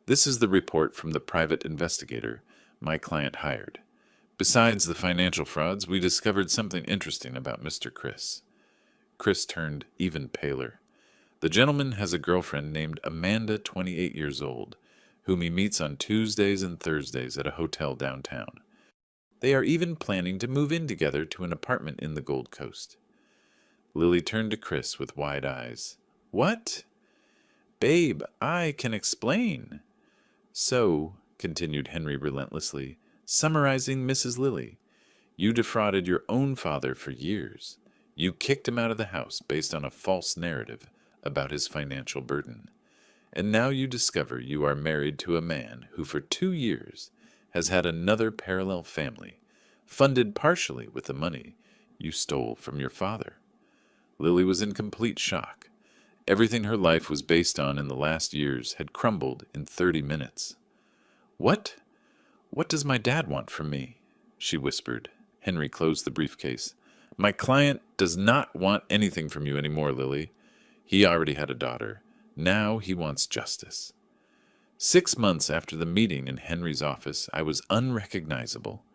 [SPEAKER 1] This is the report from the private investigator my client hired. Besides the financial frauds, we discovered something interesting about Mr. Chris. Chris turned even paler. The gentleman has a girlfriend named Amanda, 28 years old, whom he meets on Tuesdays and Thursdays at a hotel downtown. They are even planning to move in together to an apartment in the Gold Coast. Lily turned to Chris with wide eyes. What? Babe, I can explain. So, continued Henry relentlessly, summarizing Mrs. Lilly, you defrauded your own father for years. You kicked him out of the house based on a false narrative about his financial burden. And now you discover you are married to a man who for 2 years has had another parallel family, funded partially with the money you stole from your father. Lily was in complete shock. Everything her life was based on in the last years had crumbled in 30 minutes. What does my dad want from me? She whispered. Henry closed the briefcase. My client does not want anything from you anymore, Lily. He already had a daughter. Now he wants justice. 6 months after the meeting in Henry's office, I was unrecognizable.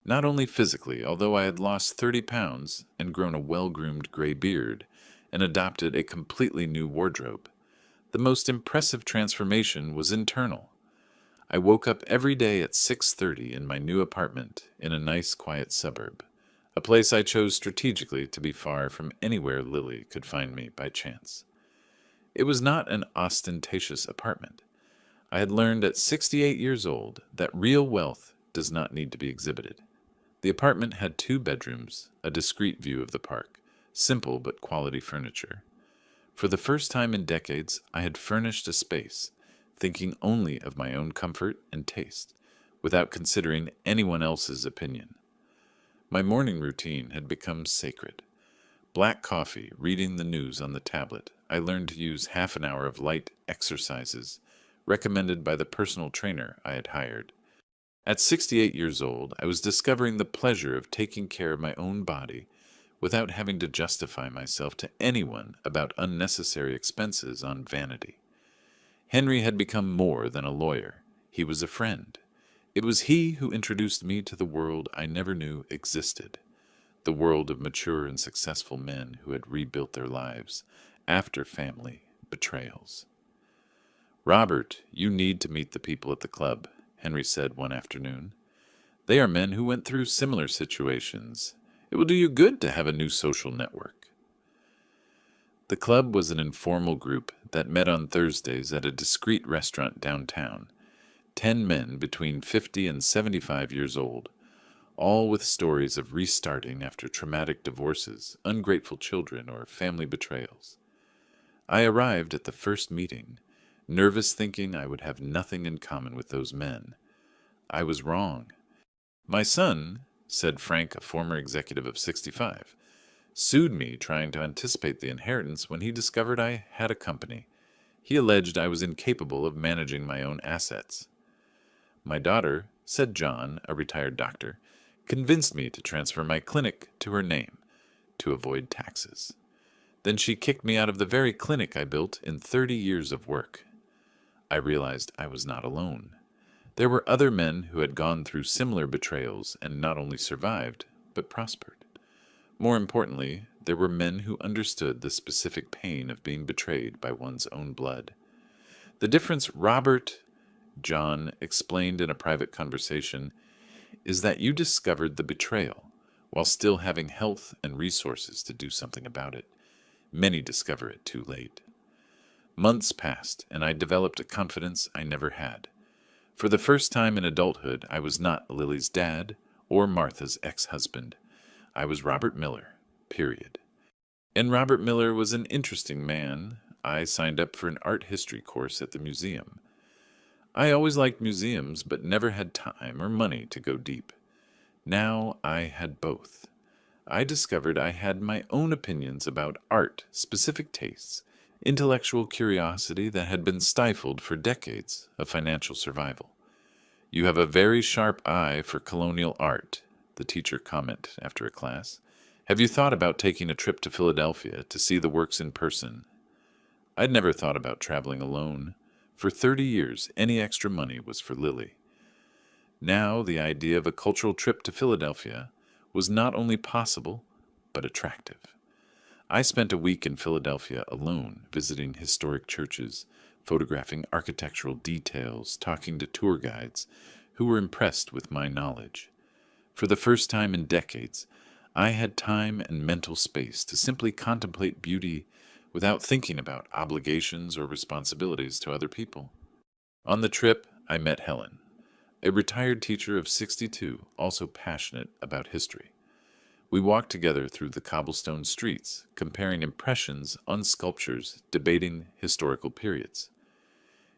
[SPEAKER 1] Not only physically, although I had lost 30 pounds and grown a well-groomed gray beard and adopted a completely new wardrobe. The most impressive transformation was internal. I woke up every day at 6:30 in my new apartment in a nice, quiet suburb, a place I chose strategically to be far from anywhere Lily could find me by chance. It was not an ostentatious apartment. I had learned at 68 years old that real wealth does not need to be exhibited. The apartment had 2 bedrooms, a discreet view of the park, simple but quality furniture. For the first time in decades, I had furnished a space, thinking only of my own comfort and taste, without considering anyone else's opinion. My morning routine had become sacred. Black coffee, reading the news on the tablet, I learned to use half an hour of light exercises, recommended by the personal trainer I had hired. At 68 years old, I was discovering the pleasure of taking care of my own body without having to justify myself to anyone about unnecessary expenses on vanity. Henry had become more than a lawyer. He was a friend. It was he who introduced me to the world I never knew existed, the world of mature and successful men who had rebuilt their lives after family betrayals. Robert, you need to meet the people at the club, Henry said one afternoon. They are men who went through similar situations. It will do you good to have a new social network. The club was an informal group that met on Thursdays at a discreet restaurant downtown. 10 men between 50 and 75 years old, all with stories of restarting after traumatic divorces, ungrateful children, or family betrayals. I arrived at the first meeting, nervous thinking I would have nothing in common with those men. I was wrong. My son, said Frank, a former executive of 65, sued me trying to anticipate the inheritance when he discovered I had a company. He alleged I was incapable of managing my own assets. My daughter, said John, a retired doctor, convinced me to transfer my clinic to her name to avoid taxes. Then she kicked me out of the very clinic I built in 30 years of work. I realized I was not alone. There were other men who had gone through similar betrayals and not only survived, but prospered. More importantly, there were men who understood the specific pain of being betrayed by one's own blood. The difference Robert, John, explained in a private conversation is that you discovered the betrayal while still having health and resources to do something about it. Many discover it too late. Months passed, and I developed a confidence I never had. For the first time in adulthood, I was not Lily's dad or Martha's ex-husband. I was Robert Miller, period. And Robert Miller was an interesting man. I signed up for an art history course at the museum. I always liked museums, but never had time or money to go deep. Now I had both. I discovered I had my own opinions about art, specific tastes, intellectual curiosity that had been stifled for decades of financial survival. "You have a very sharp eye for colonial art," the teacher commented after a class. "Have you thought about taking a trip to Philadelphia to see the works in person?" I'd never thought about traveling alone. For 30 years, any extra money was for Lily. Now the idea of a cultural trip to Philadelphia was not only possible, but attractive. I spent a week in Philadelphia alone, visiting historic churches, photographing architectural details, talking to tour guides who were impressed with my knowledge. For the first time in decades, I had time and mental space to simply contemplate beauty without thinking about obligations or responsibilities to other people. On the trip, I met Helen, a retired teacher of 62, also passionate about history. We walked together through the cobblestone streets, comparing impressions on sculptures, debating historical periods.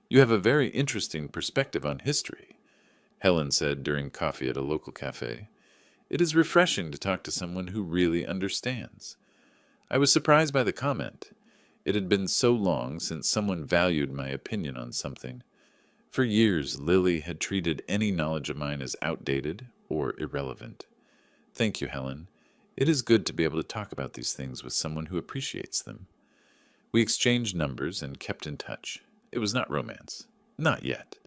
[SPEAKER 1] "You have a very interesting perspective on history," Helen said during coffee at a local cafe. "It is refreshing to talk to someone who really understands." I was surprised by the comment. It had been so long since someone valued my opinion on something. For years, Lily had treated any knowledge of mine as outdated or irrelevant. "Thank you, Helen. It is good to be able to talk about these things with someone who appreciates them." We exchanged numbers and kept in touch. It was not romance. Not yet.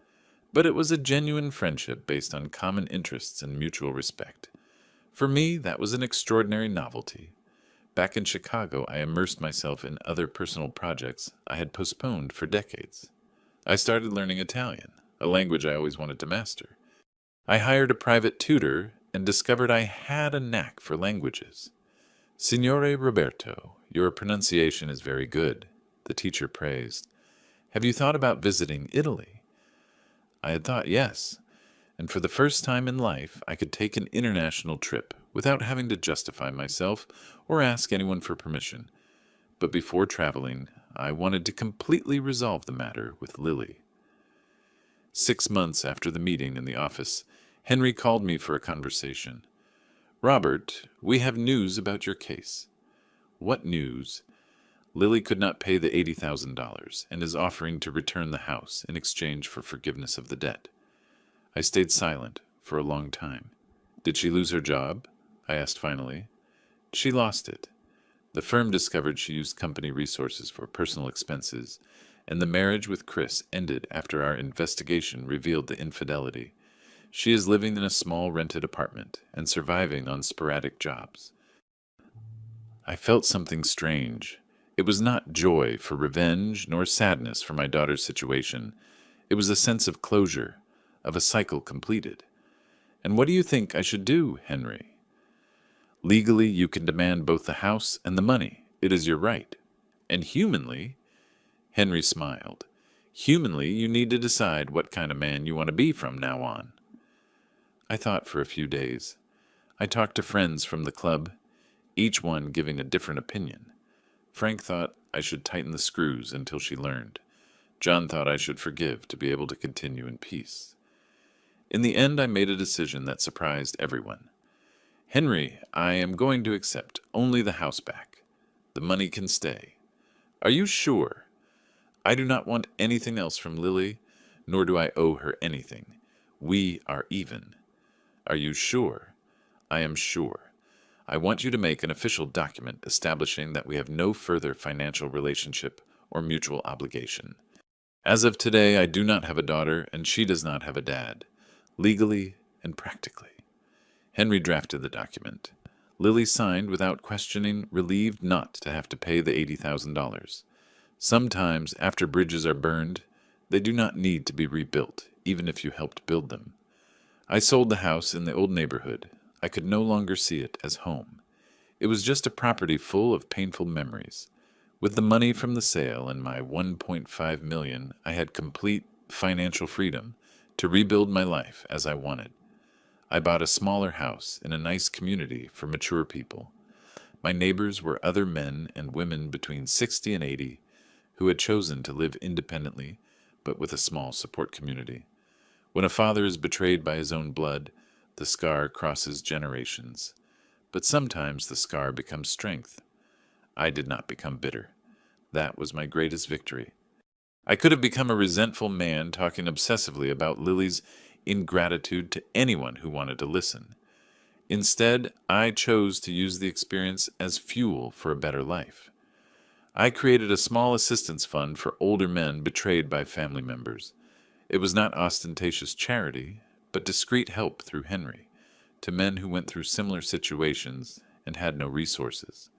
[SPEAKER 1] But it was a genuine friendship based on common interests and mutual respect. For me, that was an extraordinary novelty. Back in Chicago, I immersed myself in other personal projects I had postponed for decades. I started learning Italian, a language I always wanted to master. I hired a private tutor and discovered I had a knack for languages. "Signore Roberto, your pronunciation is very good," the teacher praised. "Have you thought about visiting Italy?" I had thought yes, and for the first time in life I could take an international trip without having to justify myself or ask anyone for permission. But before traveling, I wanted to completely resolve the matter with Lily. 6 months after the meeting in the office, Henry called me for a conversation. "Robert, we have news about your case." "What news?" "Lily could not pay the $80,000 and is offering to return the house in exchange for forgiveness of the debt." I stayed silent for a long time. "Did she lose her job?" I asked finally. "She lost it. The firm discovered she used company resources for personal expenses, and the marriage with Chris ended after our investigation revealed the infidelity. She is living in a small rented apartment and surviving on sporadic jobs." I felt something strange. It was not joy for revenge nor sadness for my daughter's situation. It was a sense of closure, of a cycle completed. "And what do you think I should do, Henry?" "Legally, you can demand both the house and the money. It is your right. And humanly," Henry smiled, "humanly, you need to decide what kind of man you want to be from now on." I thought for a few days. I talked to friends from the club, each one giving a different opinion. Frank thought I should tighten the screws until she learned. John thought I should forgive to be able to continue in peace. In the end, I made a decision that surprised everyone. "Henry, I am going to accept only the house back. The money can stay." "Are you sure?" "I do not want anything else from Lily, nor do I owe her anything. We are even." "Are you sure?" I am sure. I want you to make an official document establishing that we have no further financial relationship or mutual obligation. As of today, I do not have a daughter, and she does not have a dad, legally and practically. Henry drafted the document. Lily signed without questioning, relieved not to have to pay the $80,000. Sometimes, after bridges are burned, they do not need to be rebuilt, even if you helped build them. I sold the house in the old neighborhood. I could no longer see it as home. It was just a property full of painful memories. With the money from the sale and my $1.5 million, I had complete financial freedom to rebuild my life as I wanted. I bought a smaller house in a nice community for mature people. My neighbors were other men and women between 60 and 80 who had chosen to live independently, but with a small support community. When a father is betrayed by his own blood, the scar crosses generations. But sometimes the scar becomes strength. I did not become bitter. That was my greatest victory. I could have become a resentful man talking obsessively about Lily's ingratitude to anyone who wanted to listen. Instead, I chose to use the experience as fuel for a better life. I created a small assistance fund for older men betrayed by family members. It was not ostentatious charity, but discreet help through Henry, to men who went through similar situations and had no resources.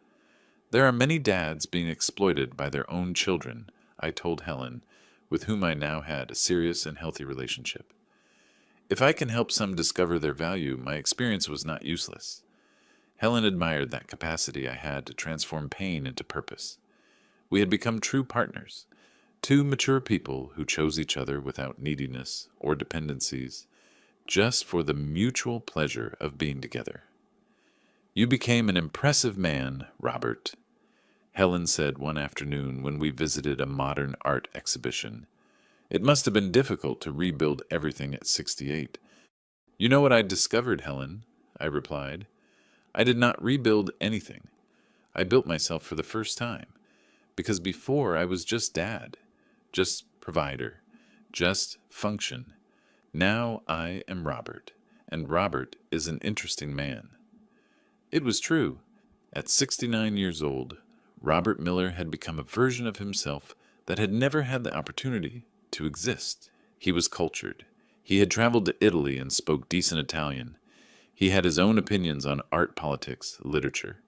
[SPEAKER 1] There are many dads being exploited by their own children, I told Helen, with whom I now had a serious and healthy relationship. If I can help some discover their value, my experience was not useless. Helen admired that capacity I had to transform pain into purpose. We had become true partners, two mature people who chose each other without neediness or dependencies, just for the mutual pleasure of being together. You became an impressive man, Robert, Helen said one afternoon when we visited a modern art exhibition. It must have been difficult to rebuild everything at 68. You know what I discovered, Helen? I replied. I did not rebuild anything. I built myself for the first time, because before I was just dad, just provider, just function. Now I am Robert, and Robert is an interesting man. It was true. At 69 years old, Robert Miller had become a version of himself that had never had the opportunity to exist. He was cultured. He had traveled to Italy and spoke decent Italian. He had his own opinions on art, politics, literature.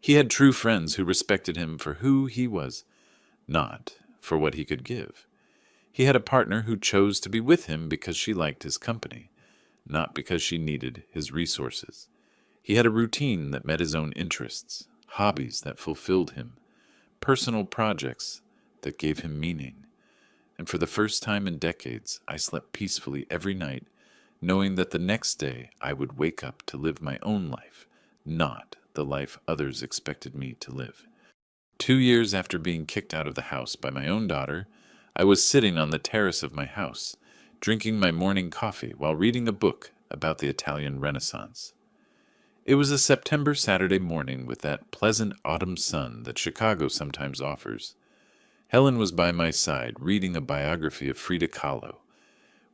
[SPEAKER 1] He had true friends who respected him for who he was, not for what he could give. He had a partner who chose to be with him because she liked his company, not because she needed his resources. He had a routine that met his own interests, hobbies that fulfilled him, personal projects that gave him meaning. And for the first time in decades, I slept peacefully every night, knowing that the next day I would wake up to live my own life, not the life others expected me to live. 2 years after being kicked out of the house by my own daughter, I was sitting on the terrace of my house, drinking my morning coffee while reading a book about the Italian Renaissance. It was a September Saturday morning with that pleasant autumn sun that Chicago sometimes offers. Helen was by my side, reading a biography of Frida Kahlo.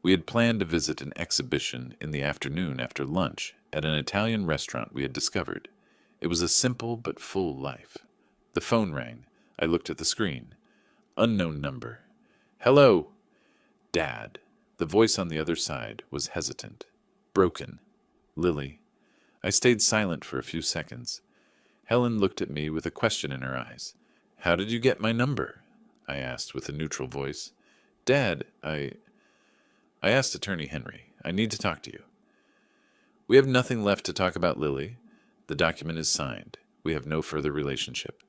[SPEAKER 1] We had planned to visit an exhibition in the afternoon after lunch at an Italian restaurant we had discovered. It was a simple but full life. The phone rang. I looked at the screen. Unknown number. Hello. Dad. The voice on the other side was hesitant. Broken. Lily. I stayed silent for a few seconds. Helen looked at me with a question in her eyes. How did you get my number? I asked with a neutral voice. Dad, I asked Attorney Henry. I need to talk to you. We have nothing left to talk about, Lily. The document is signed. We have no further relationship.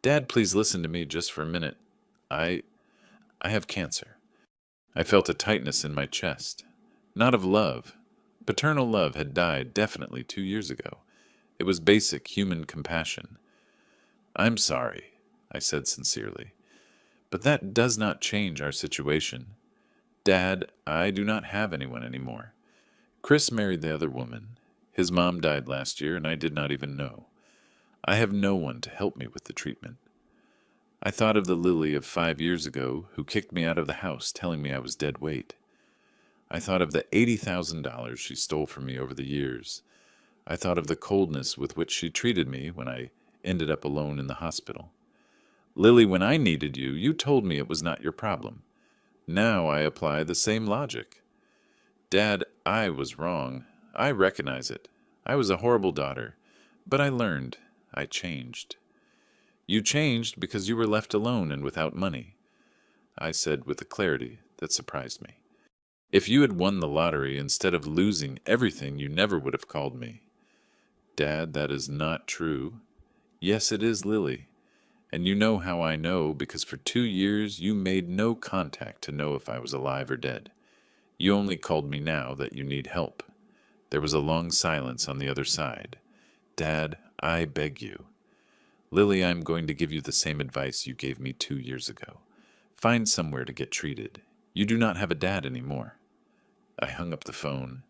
[SPEAKER 1] Dad, please listen to me just for a minute. I have cancer. I felt a tightness in my chest. Not of love. Paternal love had died definitely 2 years ago. It was basic human compassion. I'm sorry, I said sincerely. But that does not change our situation. Dad, I do not have anyone anymore. Chris married the other woman. His mom died last year, and I did not even know. I have no one to help me with the treatment. I thought of the Lily of 5 years ago who kicked me out of the house telling me I was dead weight. I thought of the $80,000 she stole from me over the years. I thought of the coldness with which she treated me when I ended up alone in the hospital. Lily, when I needed you, you told me it was not your problem. Now I apply the same logic. Dad, I was wrong. I recognize it. I was a horrible daughter. But I learned. I changed. You changed because you were left alone and without money, I said with a clarity that surprised me. If you had won the lottery instead of losing everything, you never would have called me. Dad, that is not true. Yes, it is, Lily. And you know how I know, because for 2 years you made no contact to know if I was alive or dead. You only called me now that you need help. There was a long silence on the other side. Dad, I beg you. Lily, I'm going to give you the same advice you gave me 2 years ago. Find somewhere to get treated. You do not have a dad anymore. I hung up the phone.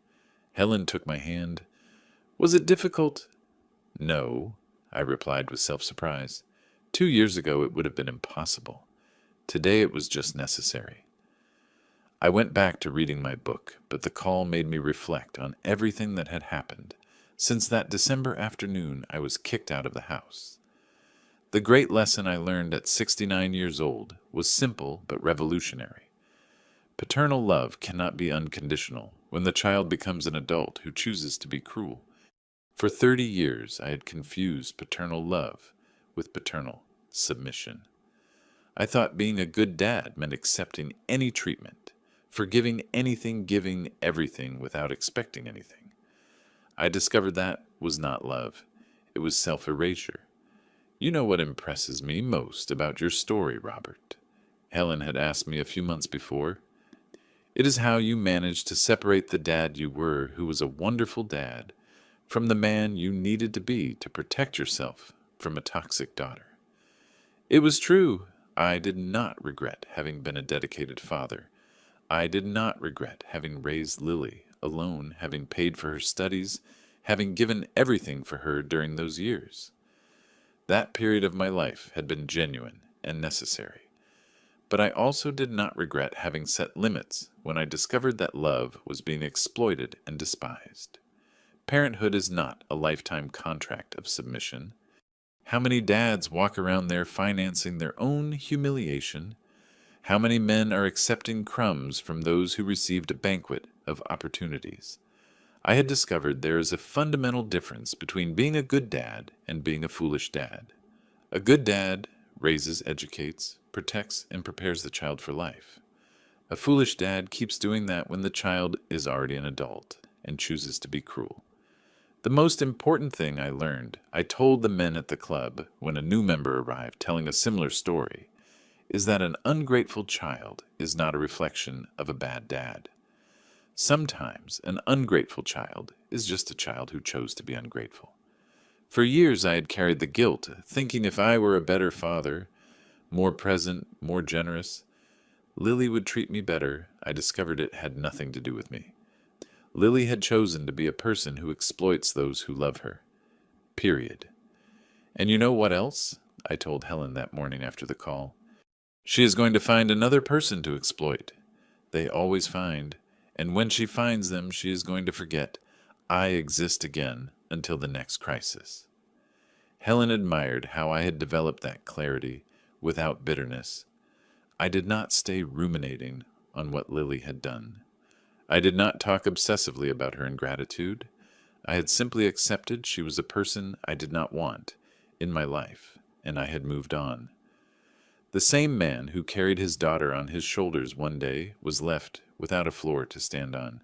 [SPEAKER 1] Helen took my hand. Was it difficult? No, I replied with self-surprise. 2 years ago it would have been impossible. Today it was just necessary. I went back to reading my book, but the call made me reflect on everything that had happened since that December afternoon I was kicked out of the house. The great lesson I learned at 69 years old was simple but revolutionary. Paternal love cannot be unconditional when the child becomes an adult who chooses to be cruel. For 30 years I had confused paternal love with paternal submission. I thought being a good dad meant accepting any treatment, forgiving anything, giving everything without expecting anything. I discovered that was not love. It was self-erasure. You know what impresses me most about your story, Robert? Helen had asked me a few months before. It is how you managed to separate the dad you were, who was a wonderful dad, from the man you needed to be to protect yourself from a toxic daughter. It was true. I did not regret having been a dedicated father. I did not regret having raised Lily alone, having paid for her studies, having given everything for her during those years. That period of my life had been genuine and necessary. But I also did not regret having set limits when I discovered that love was being exploited and despised. Parenthood is not a lifetime contract of submission. How many dads walk around there financing their own humiliation? How many men are accepting crumbs from those who received a banquet of opportunities? I had discovered there is a fundamental difference between being a good dad and being a foolish dad. A good dad raises, educates, protects, and prepares the child for life. A foolish dad keeps doing that when the child is already an adult and chooses to be cruel. The most important thing I learned, I told the men at the club when a new member arrived telling a similar story, is that an ungrateful child is not a reflection of a bad dad. Sometimes an ungrateful child is just a child who chose to be ungrateful. For years I had carried the guilt, thinking if I were a better father, more present, more generous, Lily would treat me better. I discovered it had nothing to do with me. Lily had chosen to be a person who exploits those who love her. Period. And you know what else? I told Helen that morning after the call. She is going to find another person to exploit. They always find. And when she finds them, she is going to forget, I exist again until the next crisis. Helen admired how I had developed that clarity without bitterness. I did not stay ruminating on what Lily had done. I did not talk obsessively about her ingratitude. I had simply accepted she was a person I did not want in my life, and I had moved on. The same man who carried his daughter on his shoulders one day was left without a floor to stand on.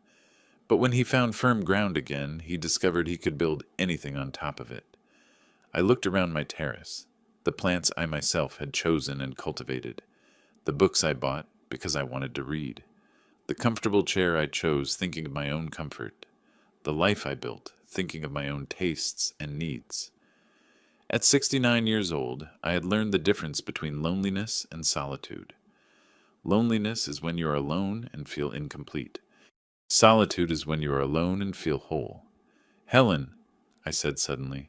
[SPEAKER 1] But when he found firm ground again, he discovered he could build anything on top of it. I looked around my terrace, the plants I myself had chosen and cultivated, the books I bought because I wanted to read, the comfortable chair I chose thinking of my own comfort, the life I built thinking of my own tastes and needs. At 69 years old, I had learned the difference between loneliness and solitude. Loneliness is when you are alone and feel incomplete. Solitude is when you are alone and feel whole. Helen, I said suddenly.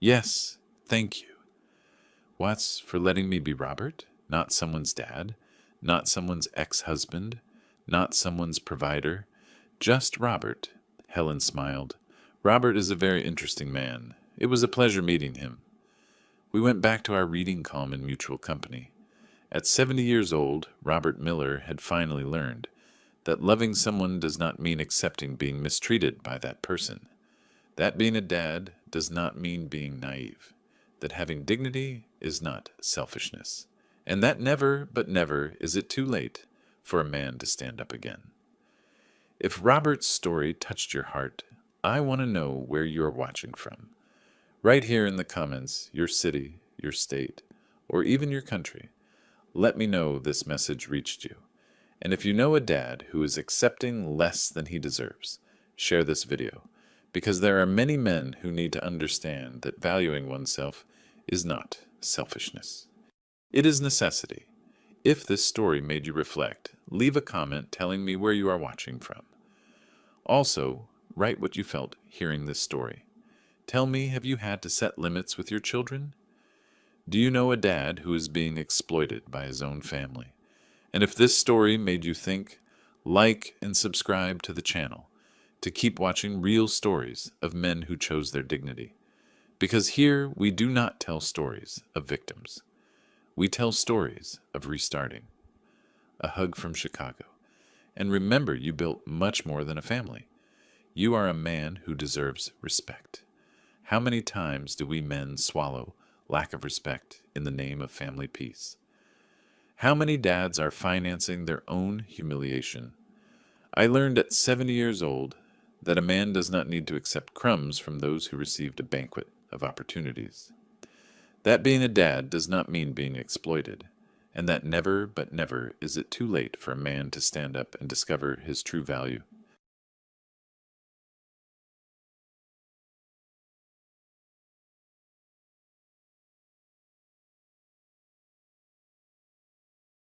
[SPEAKER 1] Yes, thank you. What's for letting me be Robert? Not someone's dad, not someone's ex-husband, not someone's provider. Just Robert, Helen smiled. Robert is a very interesting man. It was a pleasure meeting him. We went back to our reading calm in mutual company. At 70 years old, Robert Miller had finally learned that loving someone does not mean accepting being mistreated by that person. That being a dad does not mean being naive. That having dignity is not selfishness. And that never, but never, is it too late for a man to stand up again. If Robert's story touched your heart, I want to know where you're watching from. Right here in the comments, your city, your state, or even your country. Let me know this message reached you. And if you know a dad who is accepting less than he deserves, share this video, because there are many men who need to understand that valuing oneself is not selfishness. It is necessity. If this story made you reflect, leave a comment telling me where you are watching from. Also, write what you felt hearing this story. Tell me, have you had to set limits with your children? Do you know a dad who is being exploited by his own family? And if this story made you think, like and subscribe to the channel to keep watching real stories of men who chose their dignity. Because here we do not tell stories of victims. We tell stories of restarting. A hug from Chicago. And remember, you built much more than a family. You are a man who deserves respect. How many times do we men swallow lack of respect in the name of family peace? How many dads are financing their own humiliation? I learned at 70 years old that a man does not need to accept crumbs from those who received a banquet of opportunities. That being a dad does not mean being exploited, and that never, but never, is it too late for a man to stand up and discover his true value.